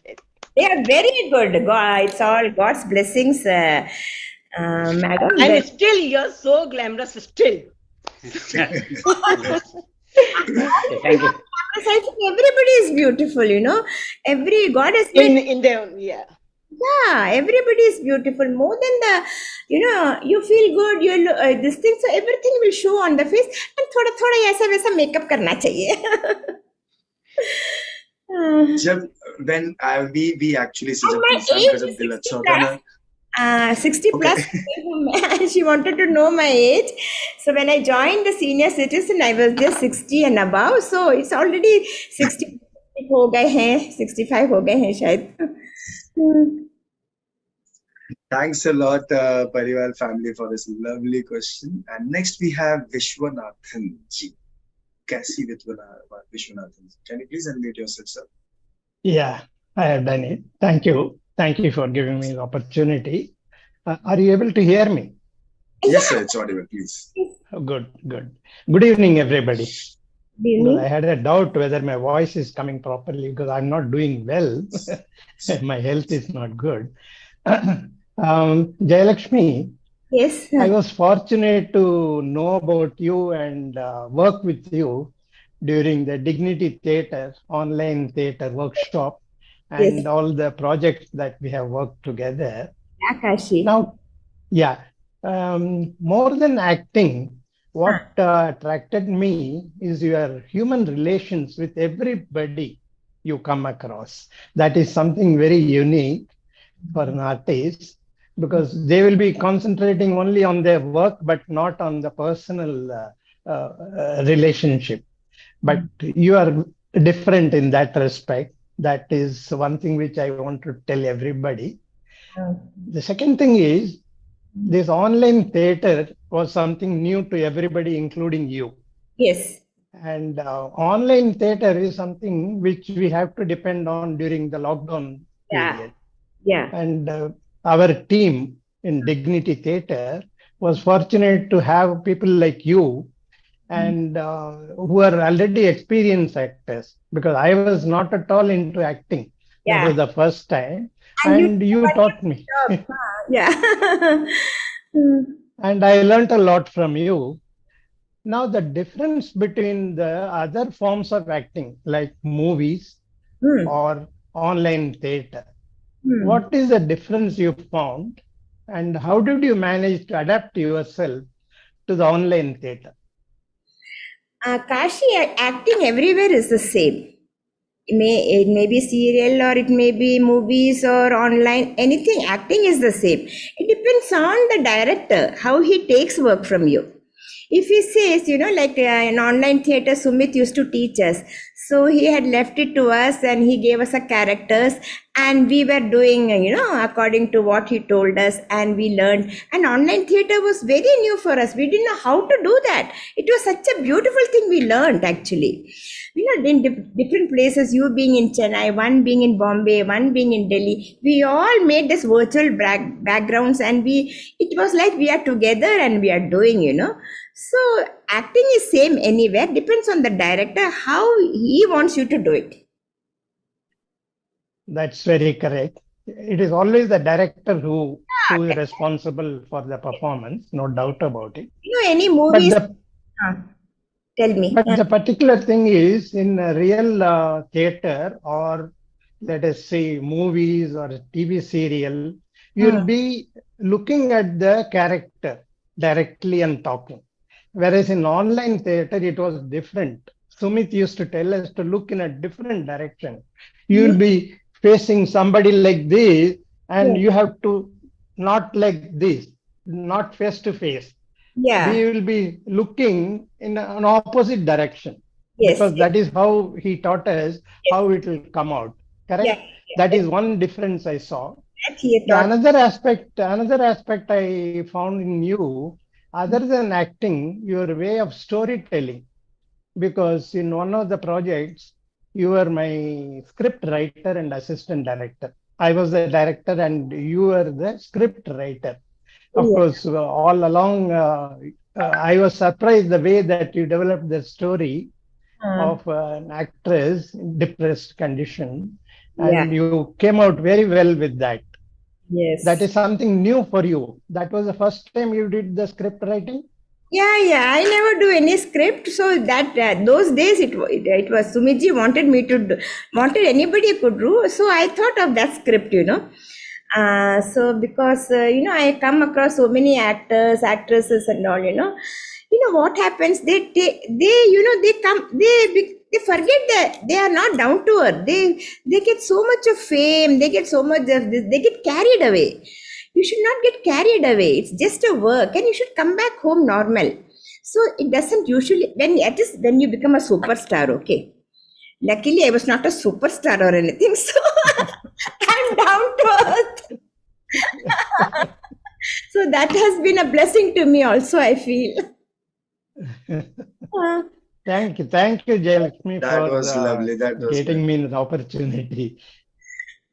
They are very good. God, it's all God's blessings, madam. And still, you're so glamorous still. Thank you. I think everybody is beautiful, Every God has made In their own, yeah. Yeah, everybody is beautiful. More than the, you feel good, this thing, so everything will show on the face. And थोड़ा ऐसा वैसा makeup करना चाहिए. when we actually said And my age is 60 plus. 60 plus. She wanted to know my age. So when I joined the senior citizen, I was just 60 and above. So it's already 60 हो गए हैं, 65 हो गए हैं शायद. Thanks a lot, Parival family, for this lovely question. And next we have Vishwanathan ji. Kaisi Vishwanathan? Can you please unmute yourself, sir? Yeah, I have done it. Thank you. Thank you for giving me the opportunity. Are you able to hear me? Yes, sir. It's audible, please. Good. Good evening, everybody. Good evening. I had a doubt whether my voice is coming properly because I'm not doing well. My health is not good. Jayalakshmi, Yes. I was fortunate to know about you and work with you during the Dignity Theatre, online theatre workshop, and Yes. all the projects that we have worked together. Akashi. Now, more than acting, what attracted me is your human relations with everybody you come across. That is something very unique for an artist because they will be concentrating only on their work but not on the personal relationship. But you are different in that respect. That is one thing which I want to tell everybody. The second thing is this online theater was something new to everybody, including you. Yes. And online theater is something which we have to depend on during the lockdown period. Yeah. And our team in Dignity Theatre was fortunate to have people like you and who are already experienced actors, because I was not at all into acting. Yeah. That was the first time. And you taught me. Yeah. And I learned a lot from you. Now, the difference between the other forms of acting, like movies or online theater, what is the difference you found, and how did you manage to adapt yourself to the online theater? Kashi, acting everywhere is the same. It may be serial or it may be movies or online, anything. Acting is the same. It depends on the director, how he takes work from you. If he says, like in online theater, Sumit used to teach us. So he had left it to us and he gave us a characters, and we were doing, according to what he told us, and we learned. And online theater was very new for us. We didn't know how to do that. It was such a beautiful thing we learned actually. In different places, you being in Chennai, one being in Bombay, one being in Delhi, we all made this virtual backgrounds, and it was like we are together and we are doing. So acting is same anywhere, depends on the director, how he wants you to do it. That's very correct. It is always the director who is responsible for the performance, no doubt about it. Any movies. Tell me. But the particular thing is, in a real theater, or let us say movies or a TV serial, you'll be looking at the character directly and talking. Whereas in online theater, it was different. Sumit used to tell us to look in a different direction. You'll be facing somebody like this, and you have to not like this, not face to face. Yeah. We will be looking in an opposite direction. Because that is how he taught us how it will come out. Correct? That is one difference I saw. Another aspect I found in you, other than acting, your way of storytelling. Because in one of the projects, you were my script writer and assistant director. I was the director and you were the script writer. Of course, all along, I was surprised the way that you developed the story of an actress in depressed condition, and you came out very well with that. Yes. That is something new for you. That was the first time you did the script writing? Yeah. I never do any script. So that those days it was Sumiji wanted anybody could do. So I thought of that script, So because I come across so many actors, actresses, and all. What happens? They forget that they are not down to earth. They get so much of fame. They get so much of this. They get carried away. You should not get carried away. It's just a work, and you should come back home normal. So it doesn't usually when you become a superstar. Okay. Luckily, I was not a superstar or anything, so I'm down to earth. So that has been a blessing to me also, I feel. Thank you, Jayalakshmi, That for was lovely. That was getting me the opportunity.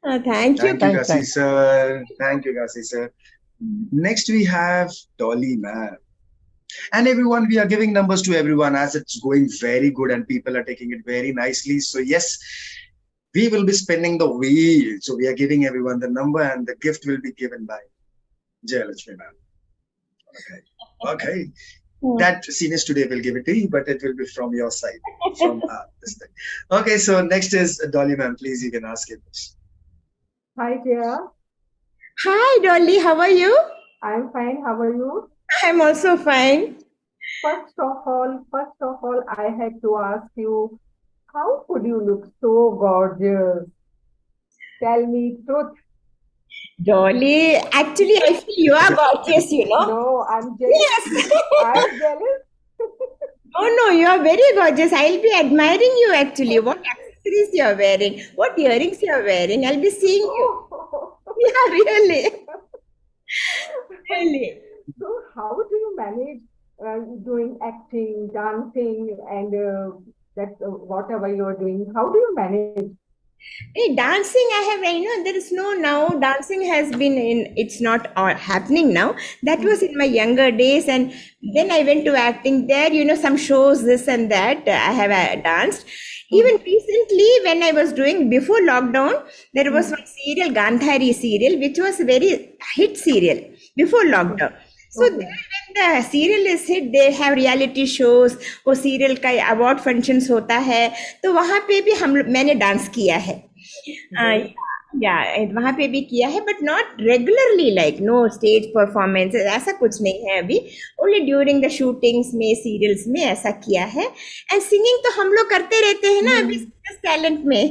Thank you. Thank you, Ghazi sir. Thank you, Ghazi sir. Next, we have Dolly ma'am. And everyone, we are giving numbers to everyone as it's going very good and people are taking it very nicely. So yes, we will be spinning the wheel. So we are giving everyone the number and the gift will be given by Jayalakshmi ma'am. Okay. That seniors today will give it to you, but it will be from your side, from this thing. Okay, so next is Dolly ma'am. Please, you can ask it. Hi, Jaya. Hi, Dolly. How are you? I'm fine. How are you? I'm also fine. First of all, I had to ask you, how could you look so gorgeous? Tell me truth. Dolly, actually, I feel you are gorgeous, No, I'm jealous. Yes. I'm jealous. No, you are very gorgeous. I'll be admiring you actually. What accessories you are wearing, what earrings you are wearing. I'll be seeing you. Yeah, really. Really. So how do you manage doing acting, dancing, and whatever you're doing? How do you manage? Hey, dancing, there is now dancing has been it's not happening now. That was in my younger days, and then I went to acting there, some shows, this and that. I have danced. Even recently, when I was doing before lockdown, there was one serial, Gandhari serial, which was a very hit serial before lockdown. So there, when the serial is hit, they have reality shows, वो serial का award functions होता है, तो वहाँ पे भी मैंने dance किया है, या वहाँ पे भी किया है, but not regularly, like no stage performances, ऐसा कुछ नहीं है अभी, only during the shootings में, serials में ऐसा किया है, and singing तो हम लोग करते रहते हैं ना अभी टैलेंट में,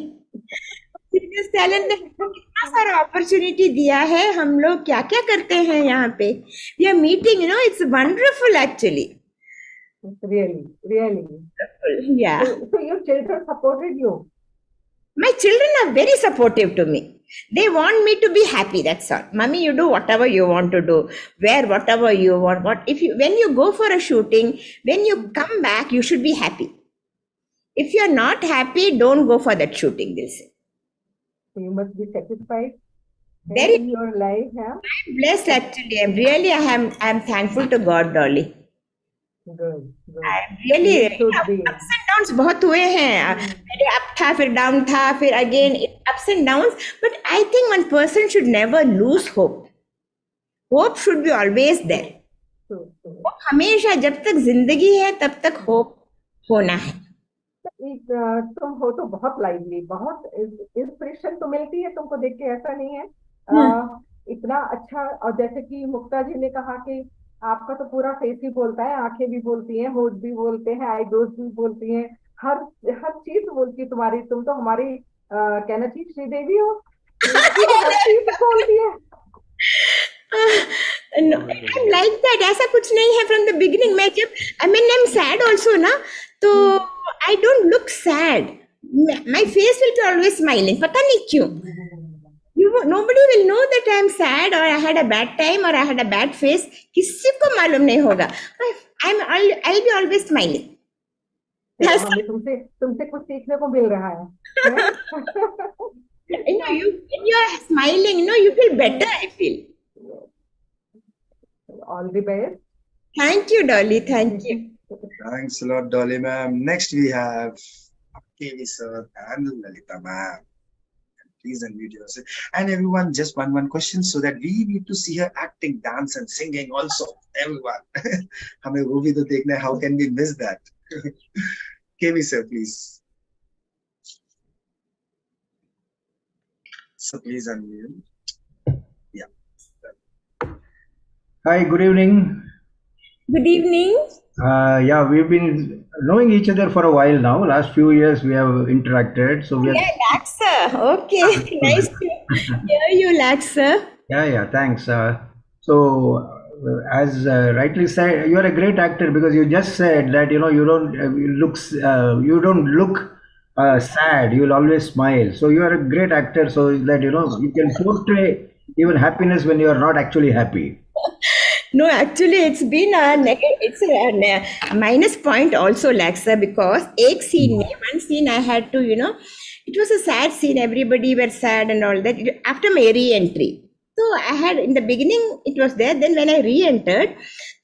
फिटनेस टैलेंट ने कितना सारा अपॉर्चुनिटी दिया है, हम लोग क्या क्या करते हैं यहाँ पे, we are meeting, you know, it's wonderful actually, really. yeah. So your children supported you? My children are very supportive to me. They want me to be happy, that's all. Mommy, you do whatever you want to do, wear whatever you want, when you go for a shooting, when you come back, you should be happy. If you're not happy, don't go for that shooting, they'll say. So you must be satisfied Very in your life, huh? I'm blessed actually. I'm thankful to God, Dolly. Good. I'm really should be. ups and downs बहुत हुए हैं. पहले up था, फिर down था, फिर again ups and downs. But I think one person should never lose hope. Hope should be always there. Hope हमेशा, जब तक जिंदगी है तब तक hope होना है. तुम हो तो बहुत लाइवली, बहुत इंस्पिरेशन तो मिलती है तुमको देख के, ऐसा नहीं है, इतना अच्छा. और जैसे कि मुक्ता जी ने कहा कि आपका तो पूरा फेस ही बोलता है, आंखें भी बोलती हैं, होठ भी बोलते हैं, आईब्रोज भी बोलती हैं, हर चीज बोलती है तुम्हारी. तुम तो हमारी कहना चाहिए श्रीदेवी हो, हर चीज बोलती है. No, I'm like that. ऐसा कुछ नहीं है from the beginning. मैं जब I'm sad also ना, तो I don't look sad. My face will be always smiling. पता नहीं क्यों. Nobody will know that I am sad or I had a bad time or I had a bad face. किसी को मालूम नहीं होगा. I'll be always smiling. हमें तुमसे कुछ सीखने को मिल रहा है. You know, when you are smiling, you know, you feel better, I feel. All the best. Thank you, Dolly. Thank you. Thanks a lot, Dolly ma'am. Next we have KV sir and Lalita ma'am. Please unmute yourself. And everyone, just one question, so that we need to see her acting, dance and singing also. Everyone. हमें वो भी तो देखना है. How can we miss that? KV sir, please. So please unmute. Yeah. Hi, good evening. Good evening. Yeah, we've been knowing each other for a while now. Last few years we have interacted. So we are. Yeah, Laksa. Okay, nice to hear you, Laksa. Yeah, thanks. As rightly said, you are a great actor, because you just said that you don't look sad. You will always smile. So you are a great actor. So that you can portray even happiness when you are not actually happy. No, actually, it's been a minus point also, Laksa, because one scene I had to, it was a sad scene. Everybody were sad and all that after my re-entry. So I had, in the beginning, it was there. Then when I re-entered,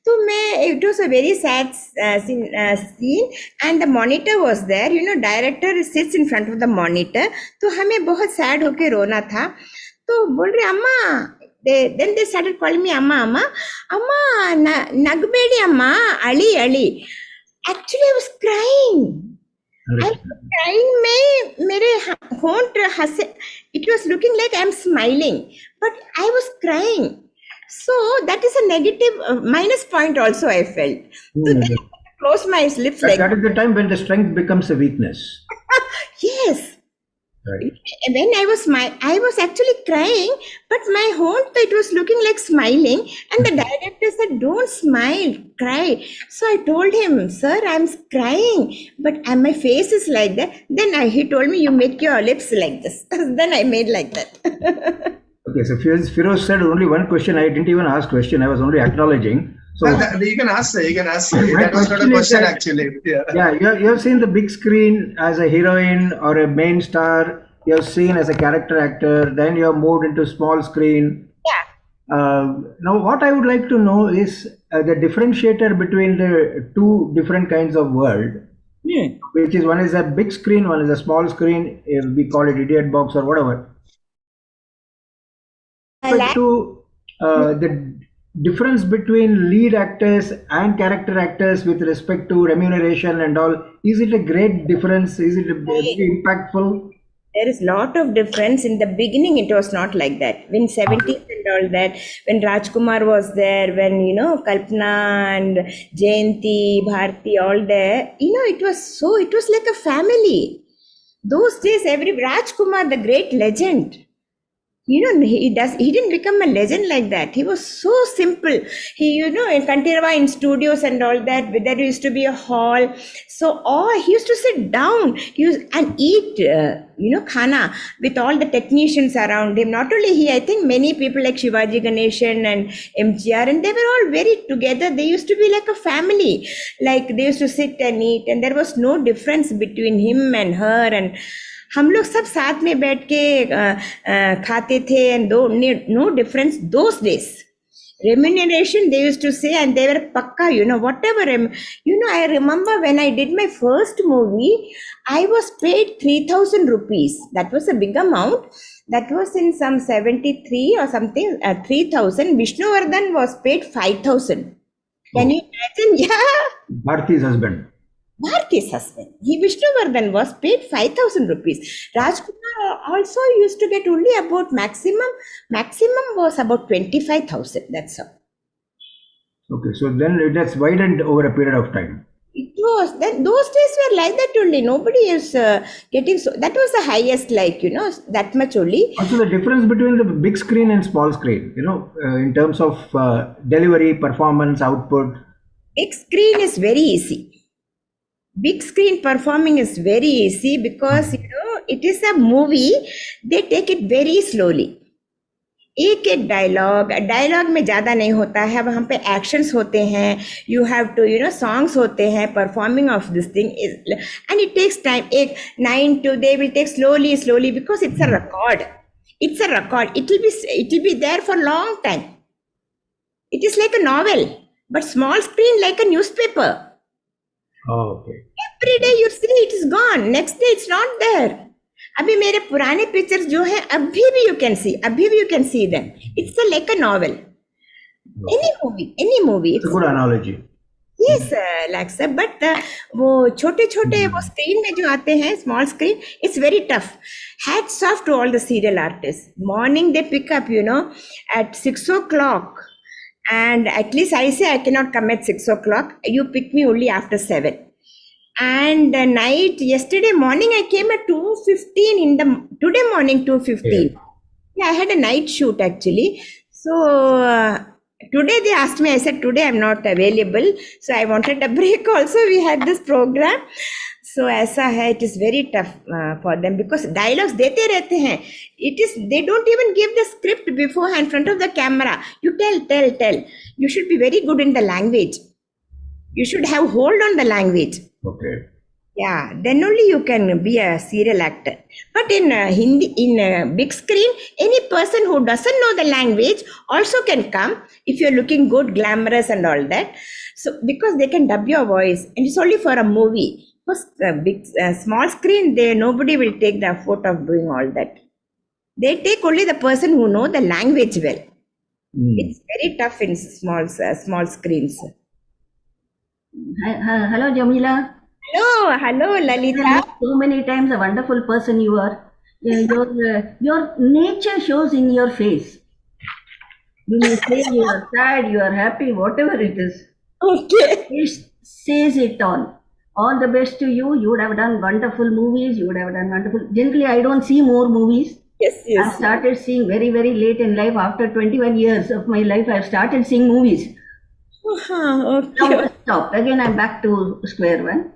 it was a very sad scene, and the monitor was there. Director sits in front of the monitor. तो हमें बहुत sad होके रोना था. तो बोल रहे अम्मा. Then they started calling me Amma. Nagbedi Amma, Ali. Actually, I was crying. I was crying. मेरे होंठ हंसे. It was looking like I'm smiling, but I was crying. So that is a negative minus point also, I felt. So then I closed my lips like that is the time when the strength becomes a weakness. Yes. Right. When I was actually crying, but my haunt, it was looking like smiling, and the director said, "Don't smile, cry." So I told him, "Sir, I'm crying, but my face is like that." Then he told me, "You make your lips like this." Then I made like that. Okay, so Firoz said only one question. I didn't even ask question. I was only acknowledging. So you can ask, sir. You can ask. That was not a question, actually. Yeah, you have seen the big screen as a heroine or a main star. You have seen as a character actor. Then you have moved into small screen. Yeah. Now, what I would like to know is the differentiator between the two different kinds of world. Which is, one is a big screen, one is a small screen. We call it idiot box or whatever. To difference between lead actors and character actors with respect to remuneration and all? Is it a great difference? Is it very impactful? There is lot of difference. In the beginning it was not like that. When 70s and all that, when Rajkumar was there, when Kalpana and Jayanti, Bharti, all there, it was like a family. Those days, every Rajkumar, the great legend, he didn't become a legend like that. He was so simple. He, in Kantirava, in studios and all that, there used to be a hall. So, he used to sit down and eat, khana with all the technicians around him. Not only he, I think many people like Shivaji Ganeshan and MGR, and they were all very together. They used to be like a family. Like they used to sit and eat, and there was no difference between him and her. And हम लोग सब साथ में बैठ के खाते थे and no difference those days. Remuneration, they used to say, and they were pakka, whatever. I remember when I did my first movie, I was paid 3,000 rupees. That was a big amount. That was in some 73 or something, 3,000. Vishnuvardhan was paid 5,000. Can you imagine? Yeah. Bharti's husband. Bharti's husband. Vishnuvardhan was paid 5,000 rupees. Rajkumar also used to get only about maximum was about 25,000. That's all. Okay, so then that's widened over a period of time. It was. Then those days were like that only. Nobody is getting so. That was the highest, that much only. Also, the difference between the big screen and small screen, in terms of delivery, performance, output. Big screen is very easy. Big screen performing is very easy because it is a movie. They take it very slowly. एक एक dialogue में ज्यादा नहीं होता है. वहां पे actions होते हैं. यू हैव टू सॉन्ग्स होते हैं. Performing of this thing is and it takes time. एक 9 to they will take slowly because it's a record. It will be there for long time. It is like a novel, but small screen like a newspaper. Oh, okay. Every day you see it is gone. Next day it's not there. अभी मेरे पुराने pictures जो है अभी भी you can see them. It's like a novel. Any movie. It's a good analogy. Yes, Laksa. But वो छोटे वो screen में जो आते हैं, small screen, it's very tough. Hats off to all the serial artists. Morning they pick up, at 6 o'clock. And at least I say I cannot come at 6 o'clock. You pick me only after 7. And night, yesterday morning, I came at 2:15 today morning 2:15. Yeah, I had a night shoot actually. So today they asked me, I said, today I'm not available. So I wanted a break also. We had this program. So ऐसा है, it is very tough for them because dialogues देते रहते हैं. They don't even give the script beforehand in front of the camera. You tell. You should be very good in the language. You should have hold on the language. Okay. Yeah, then only you can be a serial actor. But in Hindi, in big screen, any person who doesn't know the language also can come if you're looking good, glamorous and all that. So because they can dub your voice, and it's only for a movie. For small screen, nobody will take the effort of doing all that. They take only the person who know the language well. It's very tough in small screens. Hello, Jameela. Hello, Lalita. So many times a wonderful person you are. Your nature shows in your face. You may say you are sad, you are happy, whatever it is. Okay. It says it all. All the best to you. You would have done wonderful movies. Generally, I don't see more movies. Yes. I started seeing very, very late in life. After 21 years of my life, I've started seeing movies. Okay. Now stop. Again, I'm back to square one.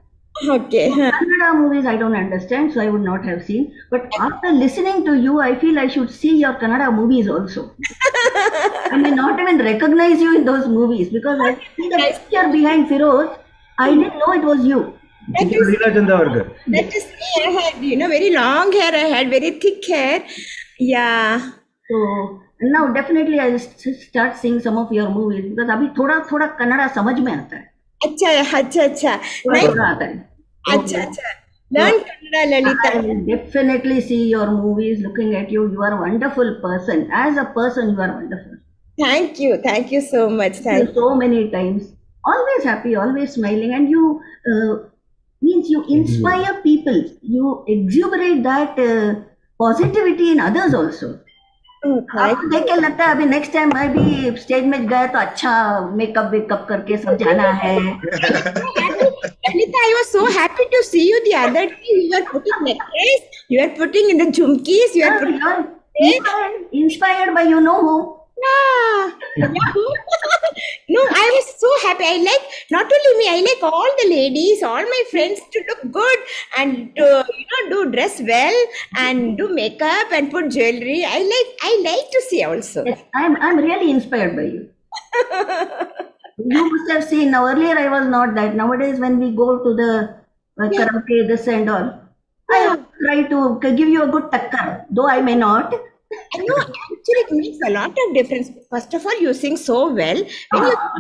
Okay. Kannada movies I don't understand, so I would not have seen. But after listening to you, I feel I should see your Kannada movies also. I may not even recognize you in those movies because I see the picture behind Firoz. I didn't know it was you. That is me. I had, very long hair. I had very thick hair. Yeah. So now definitely I will start seeing some of your movies because अभी थोड़ा कन्नड़ा समझ में आता है. अच्छा. थोड़ा आता है. अच्छा. Learn Kannada, Lalita. I will definitely see your movies. Looking at you, you are a wonderful person. As a person, you are wonderful. Thank you so much. Thank you. So many times. Always happy, always smiling, and you means you inspire people. You exuberate that positivity in others also. Oh, thank आपको देख के लगता है अभी next time मैं भी stage में गया तो अच्छा मेकअप वेकअप करके सब जाना है. Anita, I was so happy to see you the other day. You were putting necklace, you were putting in the jhumkis, you are putting. You're inspired by you know who. Yeah. No, I was so happy. I like not only me, I like all the ladies, all my friends to look good and do dress well and do makeup and put jewelry. I like to see also. Yes, I'm really inspired by you. You must have seen now. Earlier I was not that. Nowadays when we go to the karaoke, this and all, I try to give you a good takkar, though I may not. I know, actually it makes a lot of difference. First of all, you sing so well.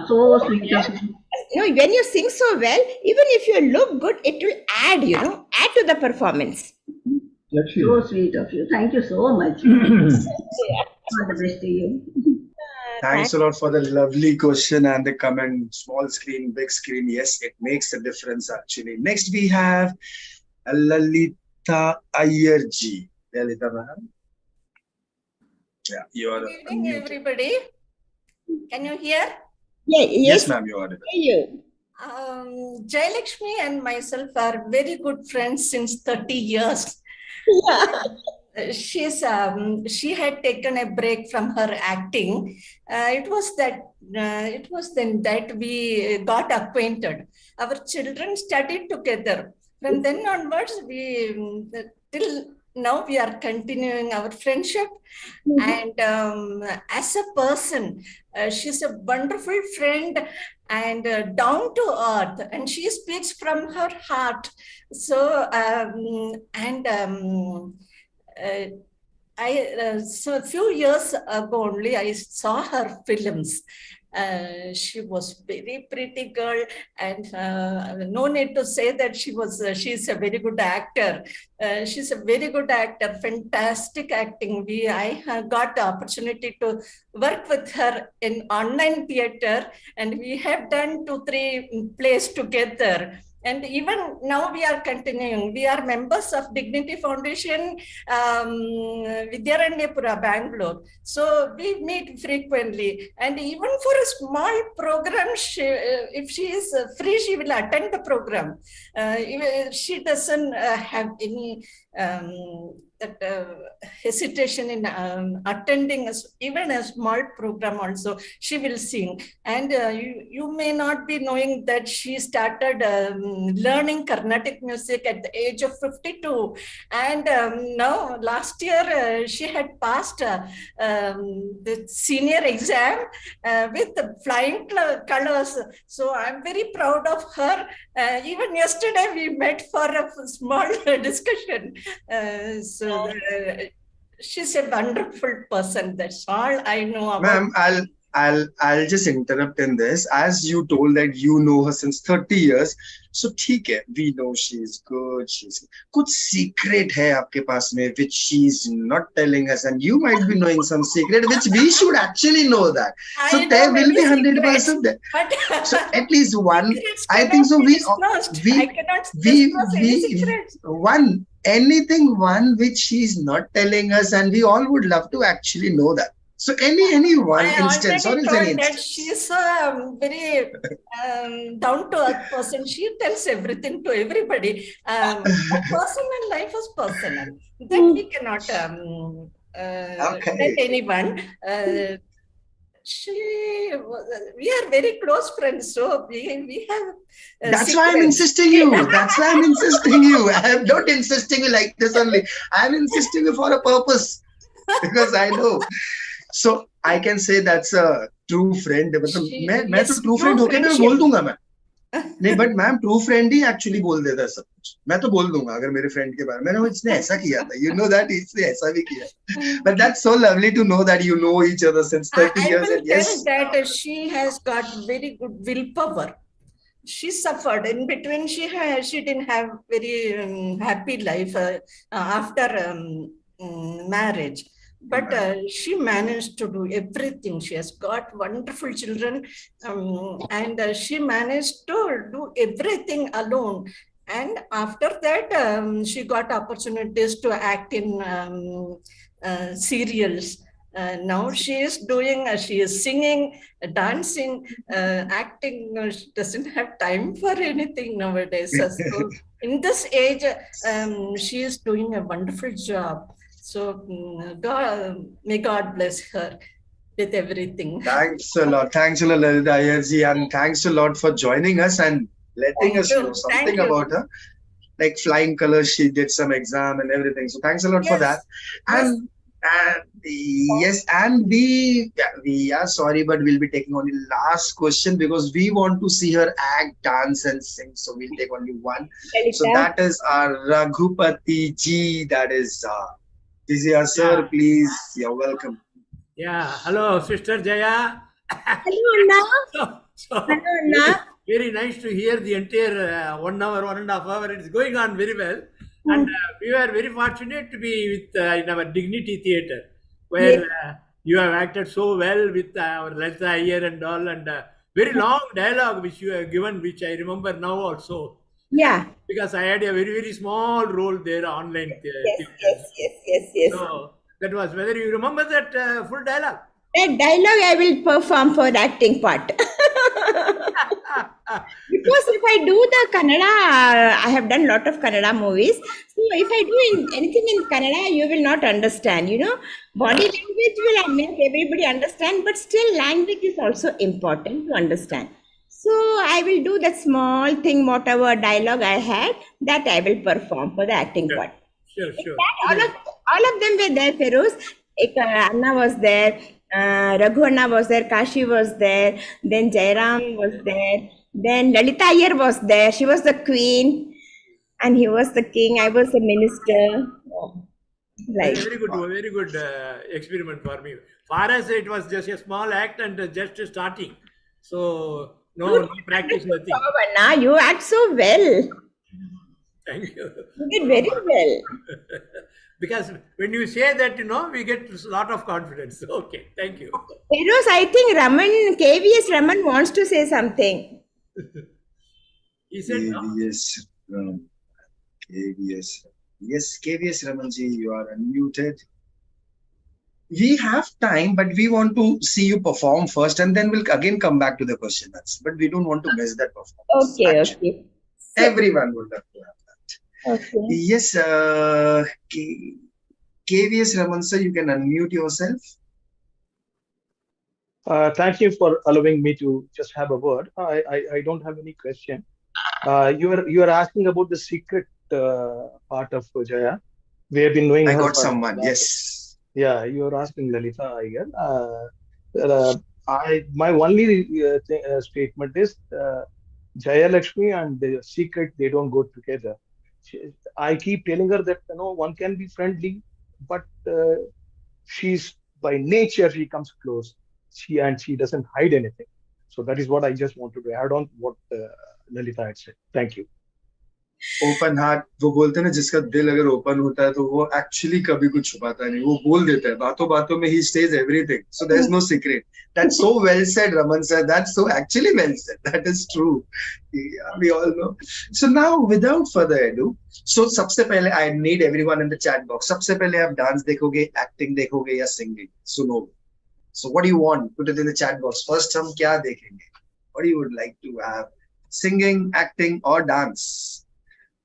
So sweet of you. When you sing so well, even if you look good, it will add to the performance. So sweet of you. Thank you so much. All the best to you. Thanks a lot for the lovely question and the comment. Small screen, big screen. Yes, it makes a difference actually. Next we have Lalita Ayerji. Lalita ma'am. Yeah, you are. Good evening, everybody. Can you hear? Yes, ma'am, you are. Jayalakshmi and myself are very good friends since 30 years. She had taken a break from her acting. It was then that we got acquainted. Our children studied together. From then onwards, till now we are continuing our friendship. And as a person, she's a wonderful friend and down to earth, and she speaks from her heart. So so a few years ago only I saw her films. She was very pretty girl, and no need to say that she's a very good actor. She's a very good actor, fantastic acting. I got the opportunity to work with her in online theater, and we have done 2-3 plays together. And even now we are continuing. We are members of Dignity Foundation, Vidyaranyapura, Bangalore. So we meet frequently. And even for a small program, if she is free, she will attend the program. She doesn't have any hesitation in attending even a small program also. She will sing. And you may not be knowing that she started learning Carnatic music at the age of 52. And now last year she had passed the senior exam with flying colors. So I'm very proud of her. Even yesterday we met for a small discussion. She's a wonderful person. That's all I know about. Ma'am, I'll just interrupt in this. As you told that you know her since 30 years, so ठीक है, we know she's good. कुछ secret है आपके पास में which she's not telling us, and you might be knowing some secret which we should actually know that. So there will be 100% there. So at least one, I think so. One which she's not telling us, and we all would love to actually know that. So any one instance, or is any instance? She's a very down to earth person. She tells everything to everybody. Personal life is personal. That we cannot tell anyone. We are very close friends, so we have. That's why I'm insisting you. That's why I'm insisting you. I'm not insisting you like this only. I'm insisting you for a purpose, because I know. So I can say that's a true friend. मैं तो true friend होके मैं बोल दूंगा मैं. नहीं, but ma'am true friend he actually बोल देता है सब कुछ. मैं तो बोल दूंगा अगर मेरे friend के बारे में. मैंने इसने ऐसा किया था. You know that इसने ऐसा भी किया. But that's so lovely to know that you know each other since 30 years. I will tell that she has got very good willpower. She suffered in between. She didn't have very happy life after marriage. but she managed to do everything. She has got wonderful children, and she managed to do everything alone. And after that, she got opportunities to act in serials. Now she is doing, she is singing, dancing, acting. She doesn't have time for anything nowadays. So in this age, she is doing a wonderful job. So God, may God bless her with everything. Thanks a lot. Thanks a lot, Lalita Ayerji, and thanks a lot for joining us and letting Thank us know you. Thank something you. about her. Like flying colors, she did some exam and everything. So thanks a lot for that. Yes. And yes, and we are sorry, but we'll be taking only last question because we want to see her act, dance, and sing. So we'll take only one. So that is our Raghupati ji. That is Tizia sir. Please, you're welcome. Yeah, hello, Sister Jaya. Hello, Anna. So Hello, Anna. very nice to hear the entire 1 hour, 1.5 hours. It's going on very well. And we were very fortunate to be with in our Dignity Theatre, where you have acted so well with our Lalita Iyer and all, and very long dialogue which you have given, which I remember now also. Yeah. Because I had a very, very small role there online. Yes. So that was whether you remember that full dialogue. That dialogue I will perform for the acting part. Because if I do the Kannada, I have done a lot of Kannada movies. So if I do anything in Kannada, you will not understand. Body language will make everybody understand, but still language is also important to understand. So I will do that small thing, whatever dialogue I had, that I will perform for the acting part. Sure. All of them were there, Feroz. Anna was there, Raghu Anna was there, Kashi was there, then Jairam was there, then Lalita Iyer was there. She was the queen, and he was the king. I was the minister. Very good experiment for me. For us, it was just a small act and just starting. So no practice, nothing. Anna, you act so well. Thank you. You did very well. Because when you say that, we get a lot of confidence. Okay, thank you. Feroz, I think KVS Raman wants to say something. He said KVS Raman. Yes, KVS Ramanji, you are unmuted. We have time, but we want to see you perform first, and then we'll again come back to the question. But we don't want to miss that performance. Okay. Everyone would love to have that. Okay. Yes, KVS Raman sir, you can unmute yourself. Thank you for allowing me to just have a word. I don't have any question. You are asking about the secret part of Jaya. We have been knowing. I got someone. Yes. Yeah, you are asking Lalita Iyer. My only statement is Jaya Lakshmi and the secret, they don't go together. I keep telling her that one can be friendly, but she's by nature she comes close. She doesn't hide anything. So that is what I just wanted to add on what Lalita had said. Thank you. Open heart वो बोलते हैं ना, जिसका दिल अगर open होता है तो वो एक्चुअली कभी कुछ छुपाता नहीं, वो बोल देता है बातों बातों में. ही stays everything, so there's no secret. That's so well said, Raman sir. That's so actually well said. That is true. Yeah, we all know. So now without further ado, so सबसे पहले I need everyone in the chat box. सबसे पहले आप dance देखोगे, acting देखोगे या singing सुनोगे? So what do you want? Put it in the chat box. First हम क्या देखेंगे? What do you would like to have? Singing, acting or dance?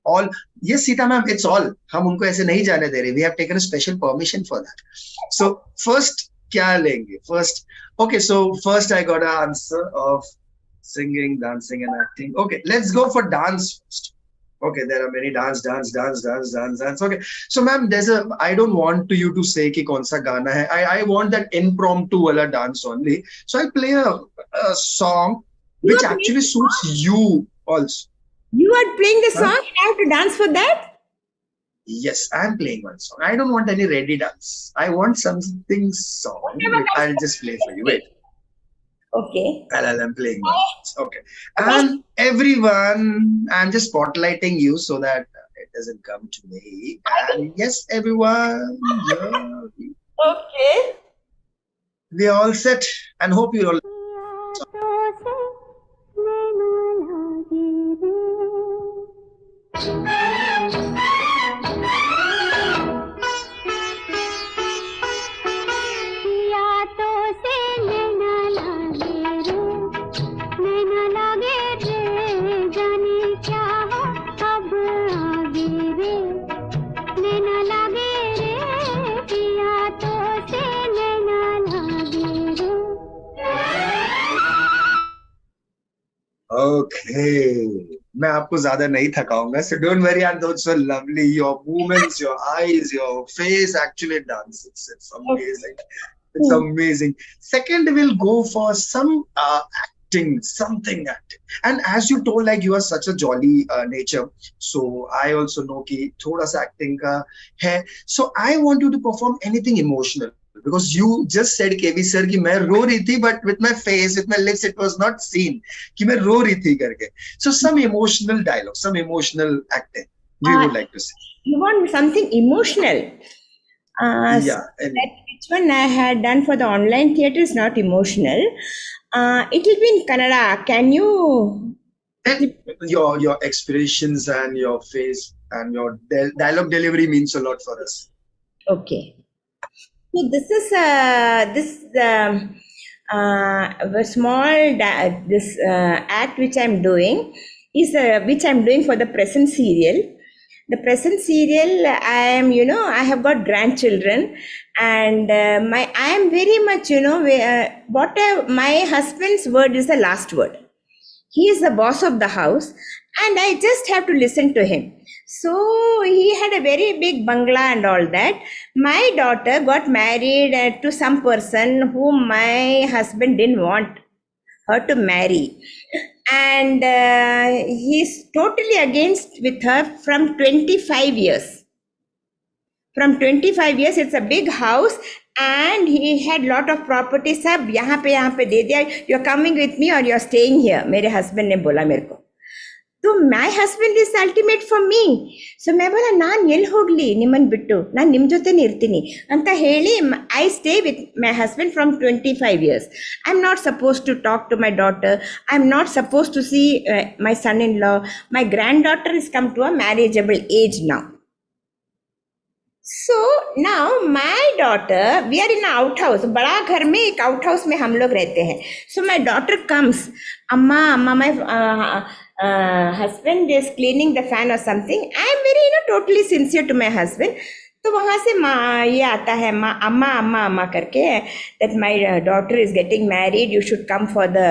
All. Yes, Sita ma'am, it's all. हम उनको ऐसे नहीं जाने दे रहे. We have taken a special permission for that. So first क्या लेंगे? First I got an answer of singing, dancing and acting. Okay, let's go for dance first. Okay, there are many dance. Okay, so ma'am, I don't want you to say कि कौन सा गाना है. I want that impromptu वाला dance only. So I'll play a song which actually suits you also. You are playing the song, you have to dance for that? Yes, I'm playing one song. I don't want any ready dance. I want something song. I'll just play for you. Wait. Okay. I'm playing one. Okay. And everyone, I'm just spotlighting you so that it doesn't come to me. And yes, everyone. Yeah. Okay. We are all set and hope you all. Okay. मैं आपको ज्यादा नहीं थकाऊंगा. So don't worry, and those were lovely. Your movements, your eyes, your face actually dance. It's amazing. It's amazing. Second, we'll go for some acting, something acting. And as you told, like you are such a jolly nature. So I also know कि थोड़ा सा acting का है. So I want you to perform anything emotional. Because you just said KV sir कि मैं रो रही थी, but with my face, with my lips, it was not seen कि मैं रो रही थी करके. So some emotional dialogue, some emotional acting we would like to see. You want something emotional? Yeah. That which one I had done for the online theatre is not emotional. It will be in Kannada. Can you? And your expressions and your face and your dialogue delivery means a lot for us. Okay. So this is a small act which I'm doing is which I'm doing for the present serial. The present serial, I am, I have got grandchildren, and I am very much, my husband's word is the last word. He is the boss of the house, and I just have to listen to him. So he had a very big bungalow and all that. My daughter got married to some person whom my husband didn't want her to marry, and he's totally against with her from 25 years. From 25 years, it's a big house, and he had lot of property. सब यहाँ पे दे दिया. You're coming with me or you're staying here. मेरे husband ने बोला मेरे को. तो my husband is ultimate for me. So मैं बोला ನಾನು ಎಲ್ಲಿ ಹೋಗ್ಲಿ ನಿಮ್ಮನ್ನು ಬಿಟ್ಟು, ನಾನು ನಿಮ್ಮ ಜೊತೆನೇ ಇರ್ತೀನಿ ಅಂತ ಹೇಳಿ I stay with my husband from 25 years. I'm not supposed to talk to my daughter. I'm not supposed to see my son-in-law. My granddaughter has come to a marriageable age now. So now my daughter, we are in an outhouse. बड़ा घर में एक outhouse में हम लोग रहते हैं. So my daughter comes, अम्मा my husband is cleaning the fan or something. I am very totally sincere to my husband. तो वहाँ से ये आता है अम्मा करके that my daughter is getting married. You should come for the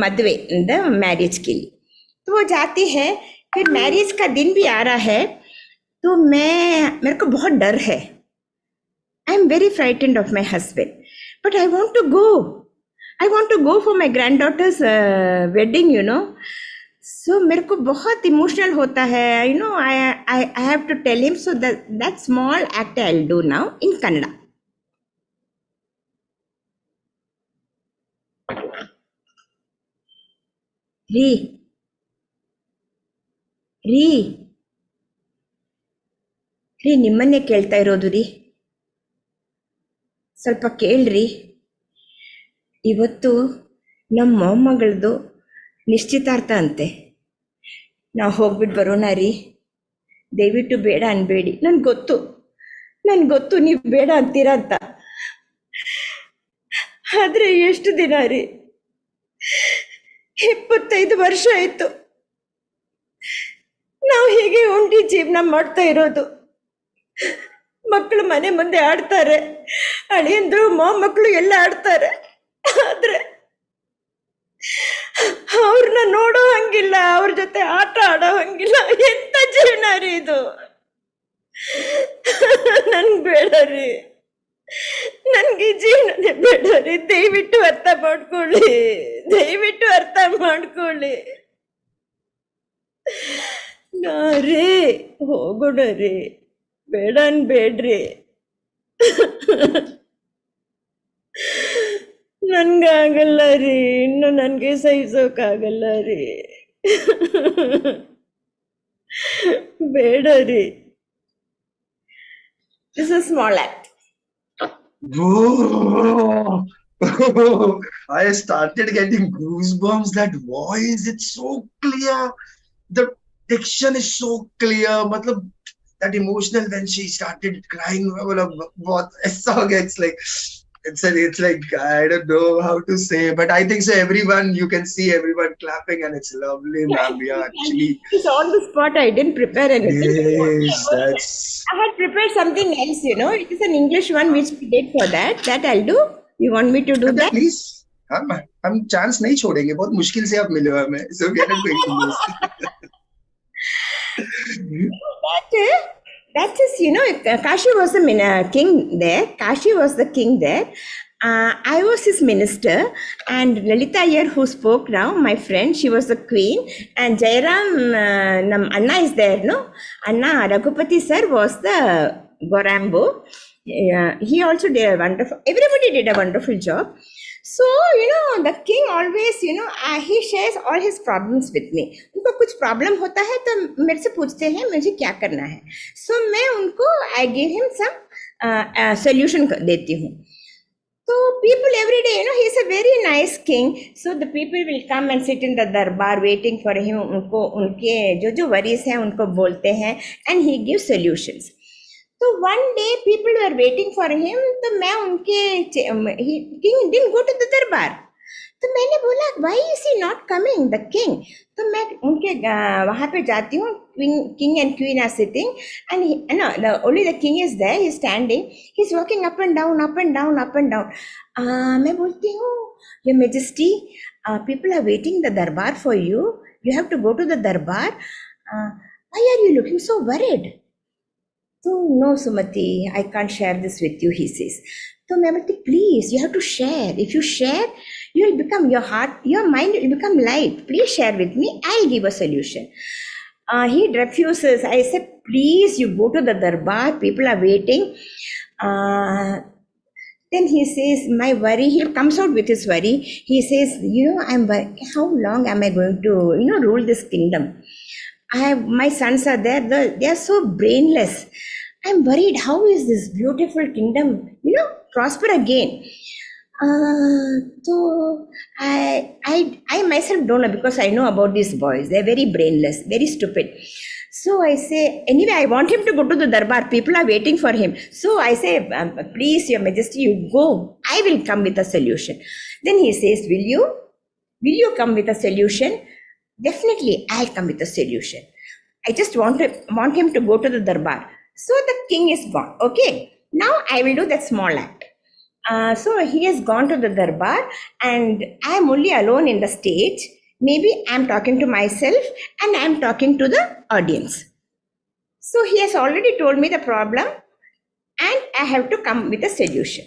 मदवे, the marriage के लिए. तो वो जाती है. फिर मैरिज का दिन भी आ रहा है. तो मेरे को बहुत डर है. I am very frightened of my husband, but I want to go for my granddaughter's wedding, so मेरे को बहुत इमोशनल होता है, I have to tell him. So that small act I will do now in Kannada. ರೀ ನಿಮ್ಮನ್ನೇ ಕೇಳ್ತಾ ಇರೋದು ರೀ, ಸ್ವಲ್ಪ ಕೇಳ್ರಿ. ಇವತ್ತು ನಮ್ಮ ಮೊಮ್ಮಗಳದು ನಿಶ್ಚಿತಾರ್ಥ ಅಂತೆ. ನಾವು ಹೋಗ್ಬಿಟ್ಟು ಬರೋಣ ರೀ. ದಯವಿಟ್ಟು ಬೇಡ ಅನ್ಬೇಡಿ. ನನ್ಗೆ ಗೊತ್ತು ನೀವು ಬೇಡ ಅಂತೀರ ಅಂತ. ಆದ್ರೆ ಎಷ್ಟು ದಿನ ರೀ, 25 ವರ್ಷ ಆಯ್ತು ನಾವು ಹೀಗೆ ಒಂಟಿ ಜೀವನ ಮಾಡ್ತಾ ಇರೋದು. ಮಕ್ಕಳು ಮನೆ ಮುಂದೆ ಆಡ್ತಾರೆ, ಅಳಿಯಂದ್ರು ಮೊಮ್ಮಕ್ಕಳು ಎಲ್ಲ ಆಡ್ತಾರೆ. ಆದ್ರೆ ಅವ್ರನ್ನ ನೋಡೋ ಹಂಗಿಲ್ಲ, ಅವ್ರ ಜೊತೆ ಆಟ ಆಡೋ ಹಂಗಿಲ್ಲ. ಎಂತ ಜೀವನ ರೀ ಇದು. ನನ್ಗೆ ಬೇಡ ರೀ, ನನ್ಗೆ ಜೀವನನೇ ಬೇಡ ರೀ. ದಯವಿಟ್ಟು ಅರ್ಥ ಮಾಡ್ಕೊಳ್ಳಿ. ರೀ ಹೋಗೋಣ ರೀ, ಬೇಡ ಅನ್ಬೇಡ್ರಿ. ನನ್ಗಾಗಲ್ಲ ರೀ, ಇನ್ನು ನನ್ಗೆ ಸಹಿಸೋಕಾಗಲ್ಲ ರೀ. ಬೇಡ ರೀ. This is a small act. Whoa. I started getting goosebumps. That voice, it's so clear. The diction is so clear. Matlab, that emotional when she started crying. What a song. It's like I don't know how to say, but I think so. Everyone, you can see everyone clapping, and it's lovely, ma'am. Yeah, actually, It's on the spot. I didn't prepare anything. yes, that's. I had prepared something else, It is an English one which we did for that. That I'll do. You want me to do Okay, that? please. हम chance नहीं छोड़ेंगे बहुत मुश्किल से आप मिले हो हमें so we are not going to lose. That is, Kashi was the king there. Kashi was the king there. I was his minister, and Lalita here, who spoke now, my friend, she was the queen, and Jairam, Anna is there, no? Anna Raghupati sir was the Gorambo. He also did a wonderful. Everybody did a wonderful job. So, the king always, he shares all his problems with me. उनको कुछ problem होता है तो मेरे से पूछते हैं मुझे क्या करना है. So, मैं उनको I give him some solution देती हूँ. So, people every day, he's a very nice king. So, the people will come and sit in the darbar waiting for him. उनको उनके जो worries हैं उनको बोलते हैं and he gives solutions. So one day people were waiting for him. तो मैं उनके king didn't go to the दरबार. तो मैंने बोला why is he not coming, the king? तो मैं उनके वहाँ पे जाती हूँ. King and queen are sitting, and only the king is there. He's standing. He's walking up and down, up and down, up and down. मैं बोलती हूँ, Your Majesty, people are waiting the darbar for you. You have to go to the darbar. Why are you looking so worried? So, no, Sumati, I can't share this with you, he says. So, मैं बोलती, please, you have to share. If you share, you will become your mind will become light. Please share with me. I'll give a solution. He refuses. I said, please, you go to the darbar. People are waiting. Then he says, my worry, he comes out with his worry. He says, how long am I going to, rule this kingdom? My sons are there. They are so brainless. I'm worried. How is this beautiful kingdom, prosper again? So I myself don't know, because I know about these boys. They're very brainless, very stupid. So I say, anyway, I want him to go to the darbar. People are waiting for him. So I say, please, Your Majesty, you go. I will come with a solution. Then he says, will you come with a solution? Definitely, I'll come with a solution. I just want him to go to the darbar. So the king is gone. Okay, now I will do that small act. So he has gone to the darbar, and I am only alone in the stage. Maybe I am talking to myself and I am talking to the audience. So he has already told me the problem, and I have to come with a solution.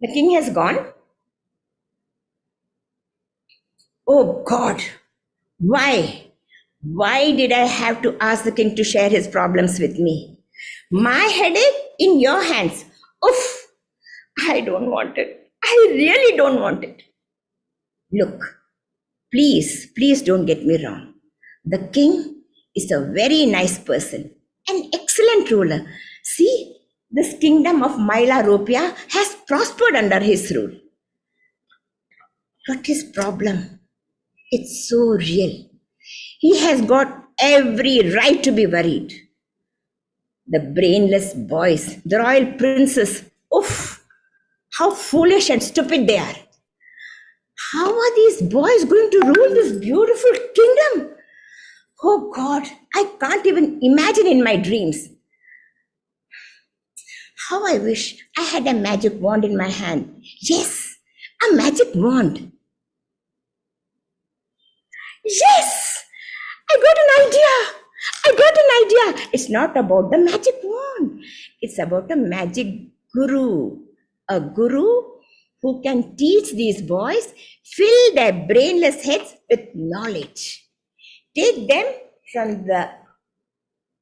The king has gone. Oh God, why? Why did I have to ask the king to share his problems with me? My headache in your hands. Oof, I don't want it. I really don't want it. Look, please don't get me wrong. The king is a very nice person, an excellent ruler. See, this kingdom of Maila Ropia has prospered under his rule. But his problem, it's so real. He has got every right to be worried. The brainless boys, the royal princes, oof, how foolish and stupid they are. How are these boys going to rule this beautiful kingdom? Oh God, I can't even imagine in my dreams. How I wish I had a magic wand in my hand. Yes, a magic wand. Yes, I got an idea. It's not about the magic wand. It's about a magic guru. A guru who can teach these boys, fill their brainless heads with knowledge. Take them from the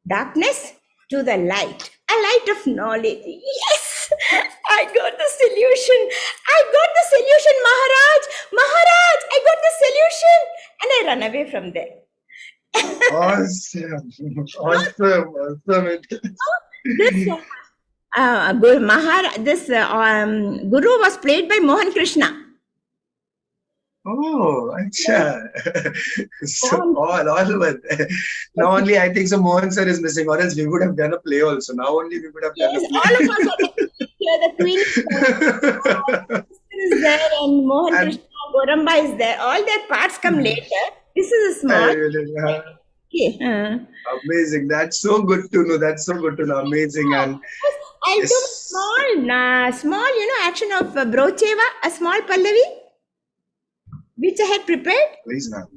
darkness to the light. A light of knowledge. Yes, I got the solution. Maharaj, I got the solution. And I run away from there. Awesome. This Guru was played by Mohan Krishna. Oh, acha. So all over. Now only I think so Mohan sir is missing, or else we would have done a play also. Now only we would have done a Yes, play. all of us are here. The Queen is there, and Mohan Krishna, Goramba is there. All their parts come later. This is a small. Okay. Amazing. That's so good to know. That's so good to know. Amazing. And I'll do small, action of Brocheva, a small Pallavi, which I had prepared. Please, ma'am.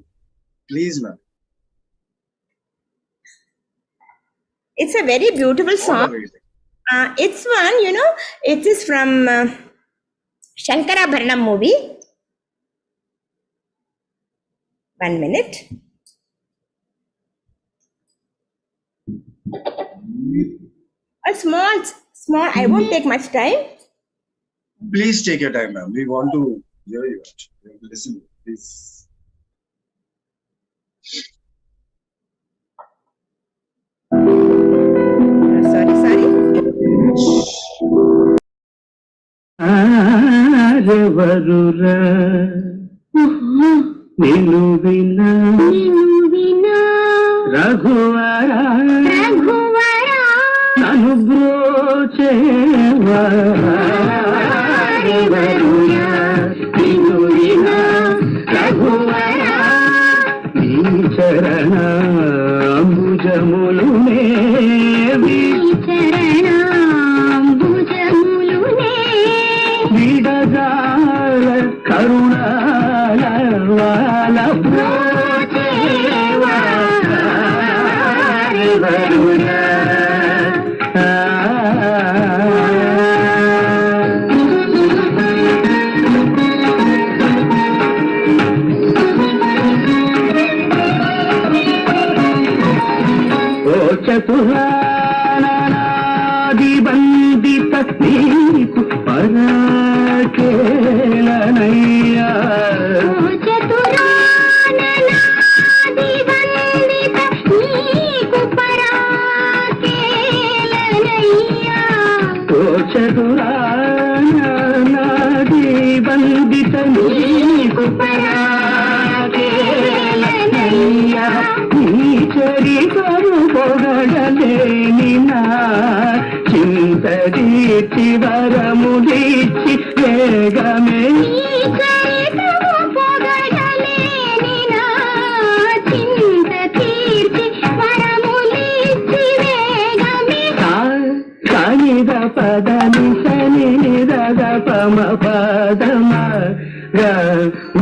Please, ma'am. It's a very beautiful song. It's one, it is from Shankara Bharanam movie. 1 minute. A small, I won't take much time. Please take your time, ma'am. We want to hear you. Listen, please. Sorry. Raghuvara nanu brochewa Raghuvara ninuvina Raghuvara నీ చరణ అంబుజములునే విడజాల కరుణాల వాల బ్రోచేవా చతురానాది బందిత నీకు పరాకేలనయ్యా చతురానాది బందిత నీకు పరాకేలనయ్యా నీ చరితరు పొగడలేని నా చింతదీర్చి వరములిచ్చి వేగమే సనిద పదని సనిద పమ పదమ గమ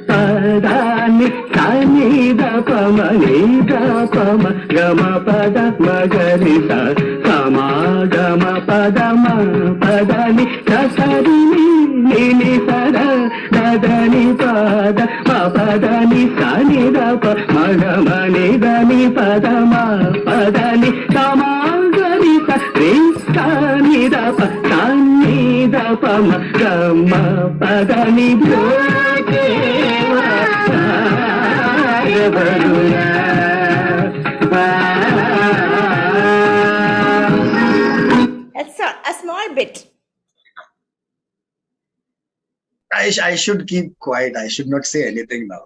పదాని సనిద పమ నిద పమ గమ పద మగరి సమాగమ పదమ పదని సరి నిని సర దదని పద పదని సనిద మగమ నిదని పదమ పదని సమాగరి సనిద సన్నిద పమ గమ పదని బ్రోచేవా That's a small bit. I should keep quiet. I should not say anything now.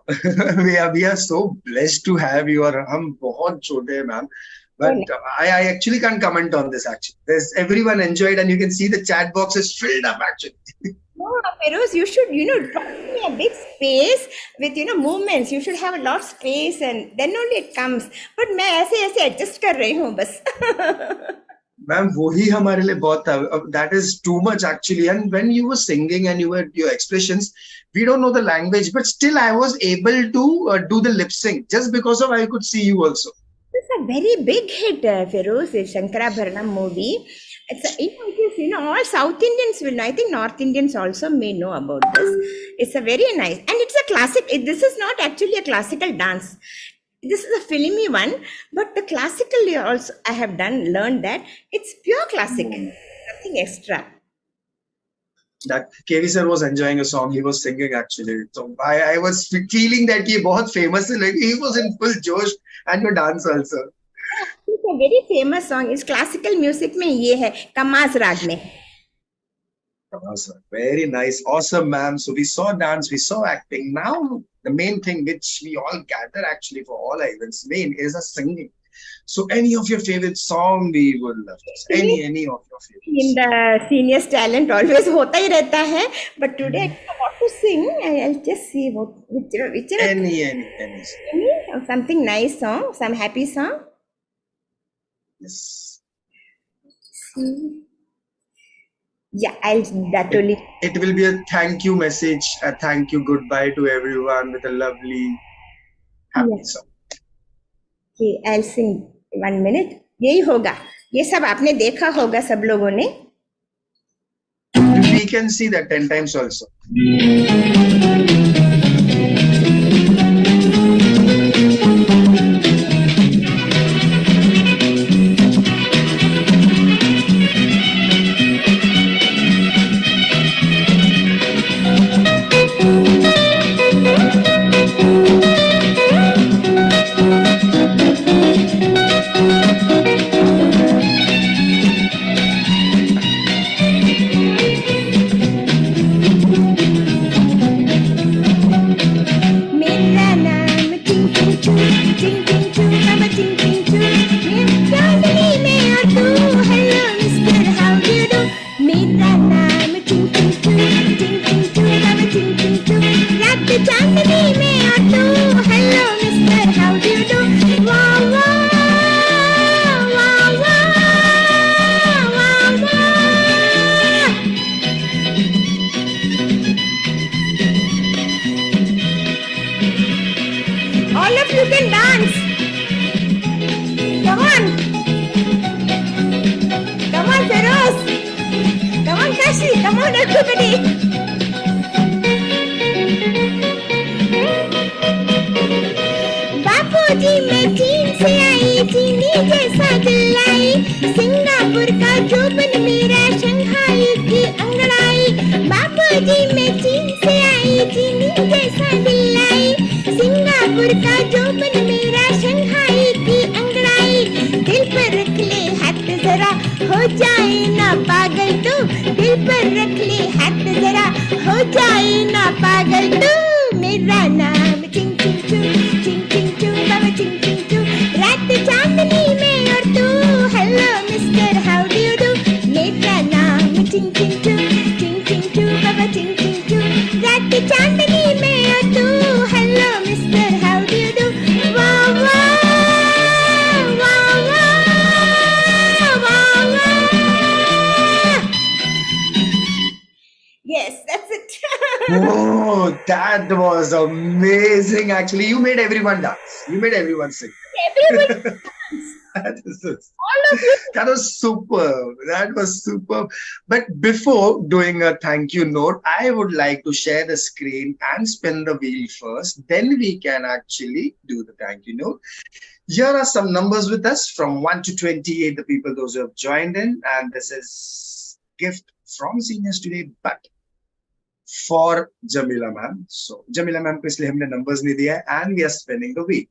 we are so blessed to have you. और हम बहुत छोटे हैं, ma'am. But I actually can't comment on this. Actually, everyone enjoyed, and you can see the chat box is filled up. Actually. No, Feroz, you should, drop me a big space with, movements. You should have a lot of space, and then only it comes. But मैं ऐसे adjust कर रही हूँ बस. Ma'am, वही हमारे लिए बहुत था. That is too much actually. And when you were singing and your expressions, we don't know the language, but still I was able to do the lip sync just because of I could see you also. It's a very big hit, Feroz, the Shankara Bharanam movie. It's all South Indians will know. I think North Indians also may know about this. It's a very nice, and it's a classic. This is not actually a classical dance. This is a filmy one, but the classical also I have learned that it's pure classic, nothing extra. That KV sir was enjoying a song. He was singing actually. So I was feeling that he बहुत famous. Like he was in full josh and your dance also. It's a very famous song. It's classical music में ये है commas राग में. Awesome. Very nice. Awesome, ma'am. So we saw dance, we saw acting. Now, the main thing which we all gather actually for all our events main is a singing. So any of your favorite song we would love to see. Any of your favorites. In the seniors talent always होता ही रहता है. But today I want to sing. I'll just see which Any. something nice song, some happy song. Yes. Yeah, I'll that only. It will be a thank you message, a thank you goodbye to everyone with a lovely happy song. Okay, I'll sing 1 minute. यही होगा. ये सब आपने देखा होगा सब लोगों ने. We can see that 10 times also. All of you can dance. Come on. Come on, Feroz. Come on, Kashi. Come on, everybody. बापूजी मैं चीन से आई, चीनी जैसा दिल लाई, सिंगापुर का जोबन मेरा शंघाई की अंगड़ाई. बापूजी मैं चीन से आई, चीनी जैसा दिल लाई, सिंगापुर का जोबन मेरा शंघाई की अंगड़ाई. दिल पर रख ले हाथ जरा, हो जाए ना पागल तू. दिल पर रख ले हाथ जरा, हो जाए ना पागल तू. मेरा नाम चिंग चिंग चू, चिंग चिंग चू, बाबा चिंग चिंग चू. रात चांदनी में और तू, hello mister how do you do. मेरा नाम चिंग चिंग चू, चिंग चिंग चू, बाबा चिंग चिंग चू. रात चांदनी में और तू, hello mister how do you do. वाह वाह वाह वाह वाह वाह. Yes, that's it. Oh, that was amazing. Actually, you made everyone dance. You made everyone sing. Everyone. All of you. That was superb. That was superb. But before doing a thank you note, I would like to share the screen and spin the wheel first. Then we can actually do the thank you note. Here are some numbers with us from 1 to 28, the people, those who have joined in. And this is gift from seniors today, but for Jameela ma'am. So Jameela ma'am को इसलिए हमने numbers नहीं दिया है, and we are spinning the wheel.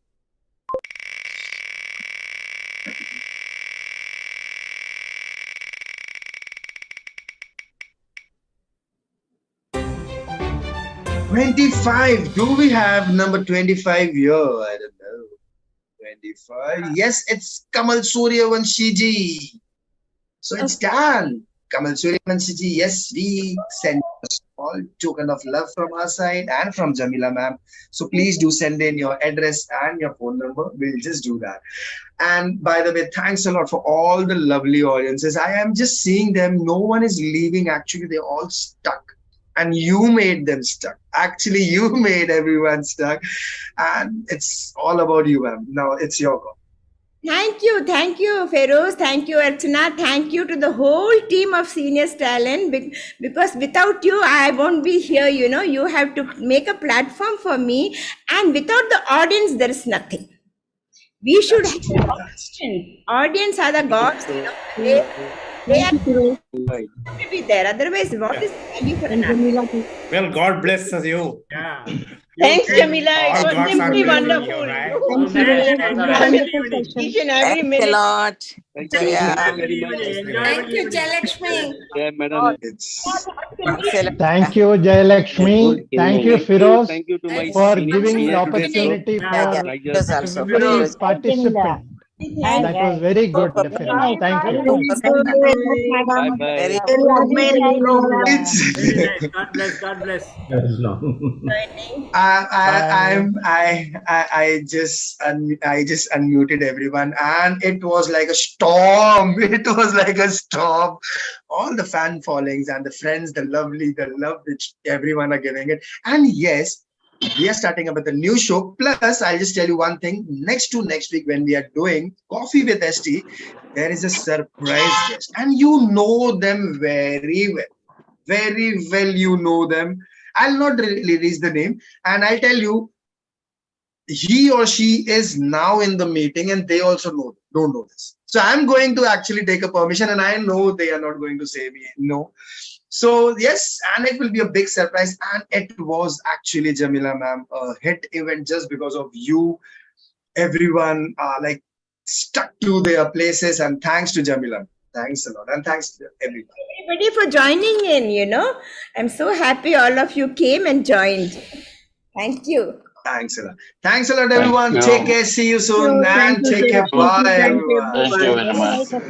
$25. Do we have number 25 here? I don't know. 25. Yes, it's Kamal Suryavanshi ji. So it's done. Kamal Suryavanshi ji. Yes, we send a small token of love from our side and from Jameela ma'am. So please do send in your address and your phone number. We'll just do that. And by the way, thanks a lot for all the lovely audiences. I am just seeing them. No one is leaving. Actually, they're all stuck. And you made them stuck. Actually, you made everyone stuck. And it's all about you, ma'am. Now it's your call. Thank you, Feroz. Thank you, Archana. Thank you to the whole team of Seniors Talent. Because without you, I won't be here. You know, you have to make a platform for me. And without the audience, there is nothing. We should have an audience. Audience are the gods. You know, they are to be there. Otherwise, what is the value for an audience? Well, God bless you. Yeah. Thanks, Jameela. It All was gods are simply praising you, wonderful. right? You Thank you very much. enjoyed Wonderful session. each and every Thanks a minute. lot. Thank Joya. you very much. Thank you, Jalakshmi. Yeah, madam. It's Thanks a lot. Thank you, Jayalakshmi. Thank you, Firoz, Thank you to my for speech giving here the today, sir. opportunity Yeah, for it was also every Firoz. participant. That was very good, Super. Firoz. Thank you. Bye bye. Very it's Very nice. God bless. God bless. Yes, no. I just unmuted everyone, and it was like a storm. It was like a storm. All the fan followings and the friends, the love which everyone are giving it. And yes, we are starting up with a new show. Plus, I'll just tell you one thing: next week when we are doing Coffee with ST, there is a surprise guest, and you know them very well. Very well, you know them. I'll not release the name, and I'll tell you, he or she is now in the meeting, and they also don't know this. So I'm going to actually take a permission, and I know they are not going to say me no. So yes, and it will be a big surprise, and it was actually, Jameela ma'am, a hit event just because of you. Everyone like stuck to their places, and thanks to Jameela. Thanks a lot, and thanks to everyone. Everybody for joining in. I'm so happy all of you came and joined. Thank you. Thanks a lot. Thanks a lot, everyone. Thank Take you. care. See you soon, Thank and you, take care. Jalakshmi. Bye, Thank you. everyone. Thank you very Bye-bye. much.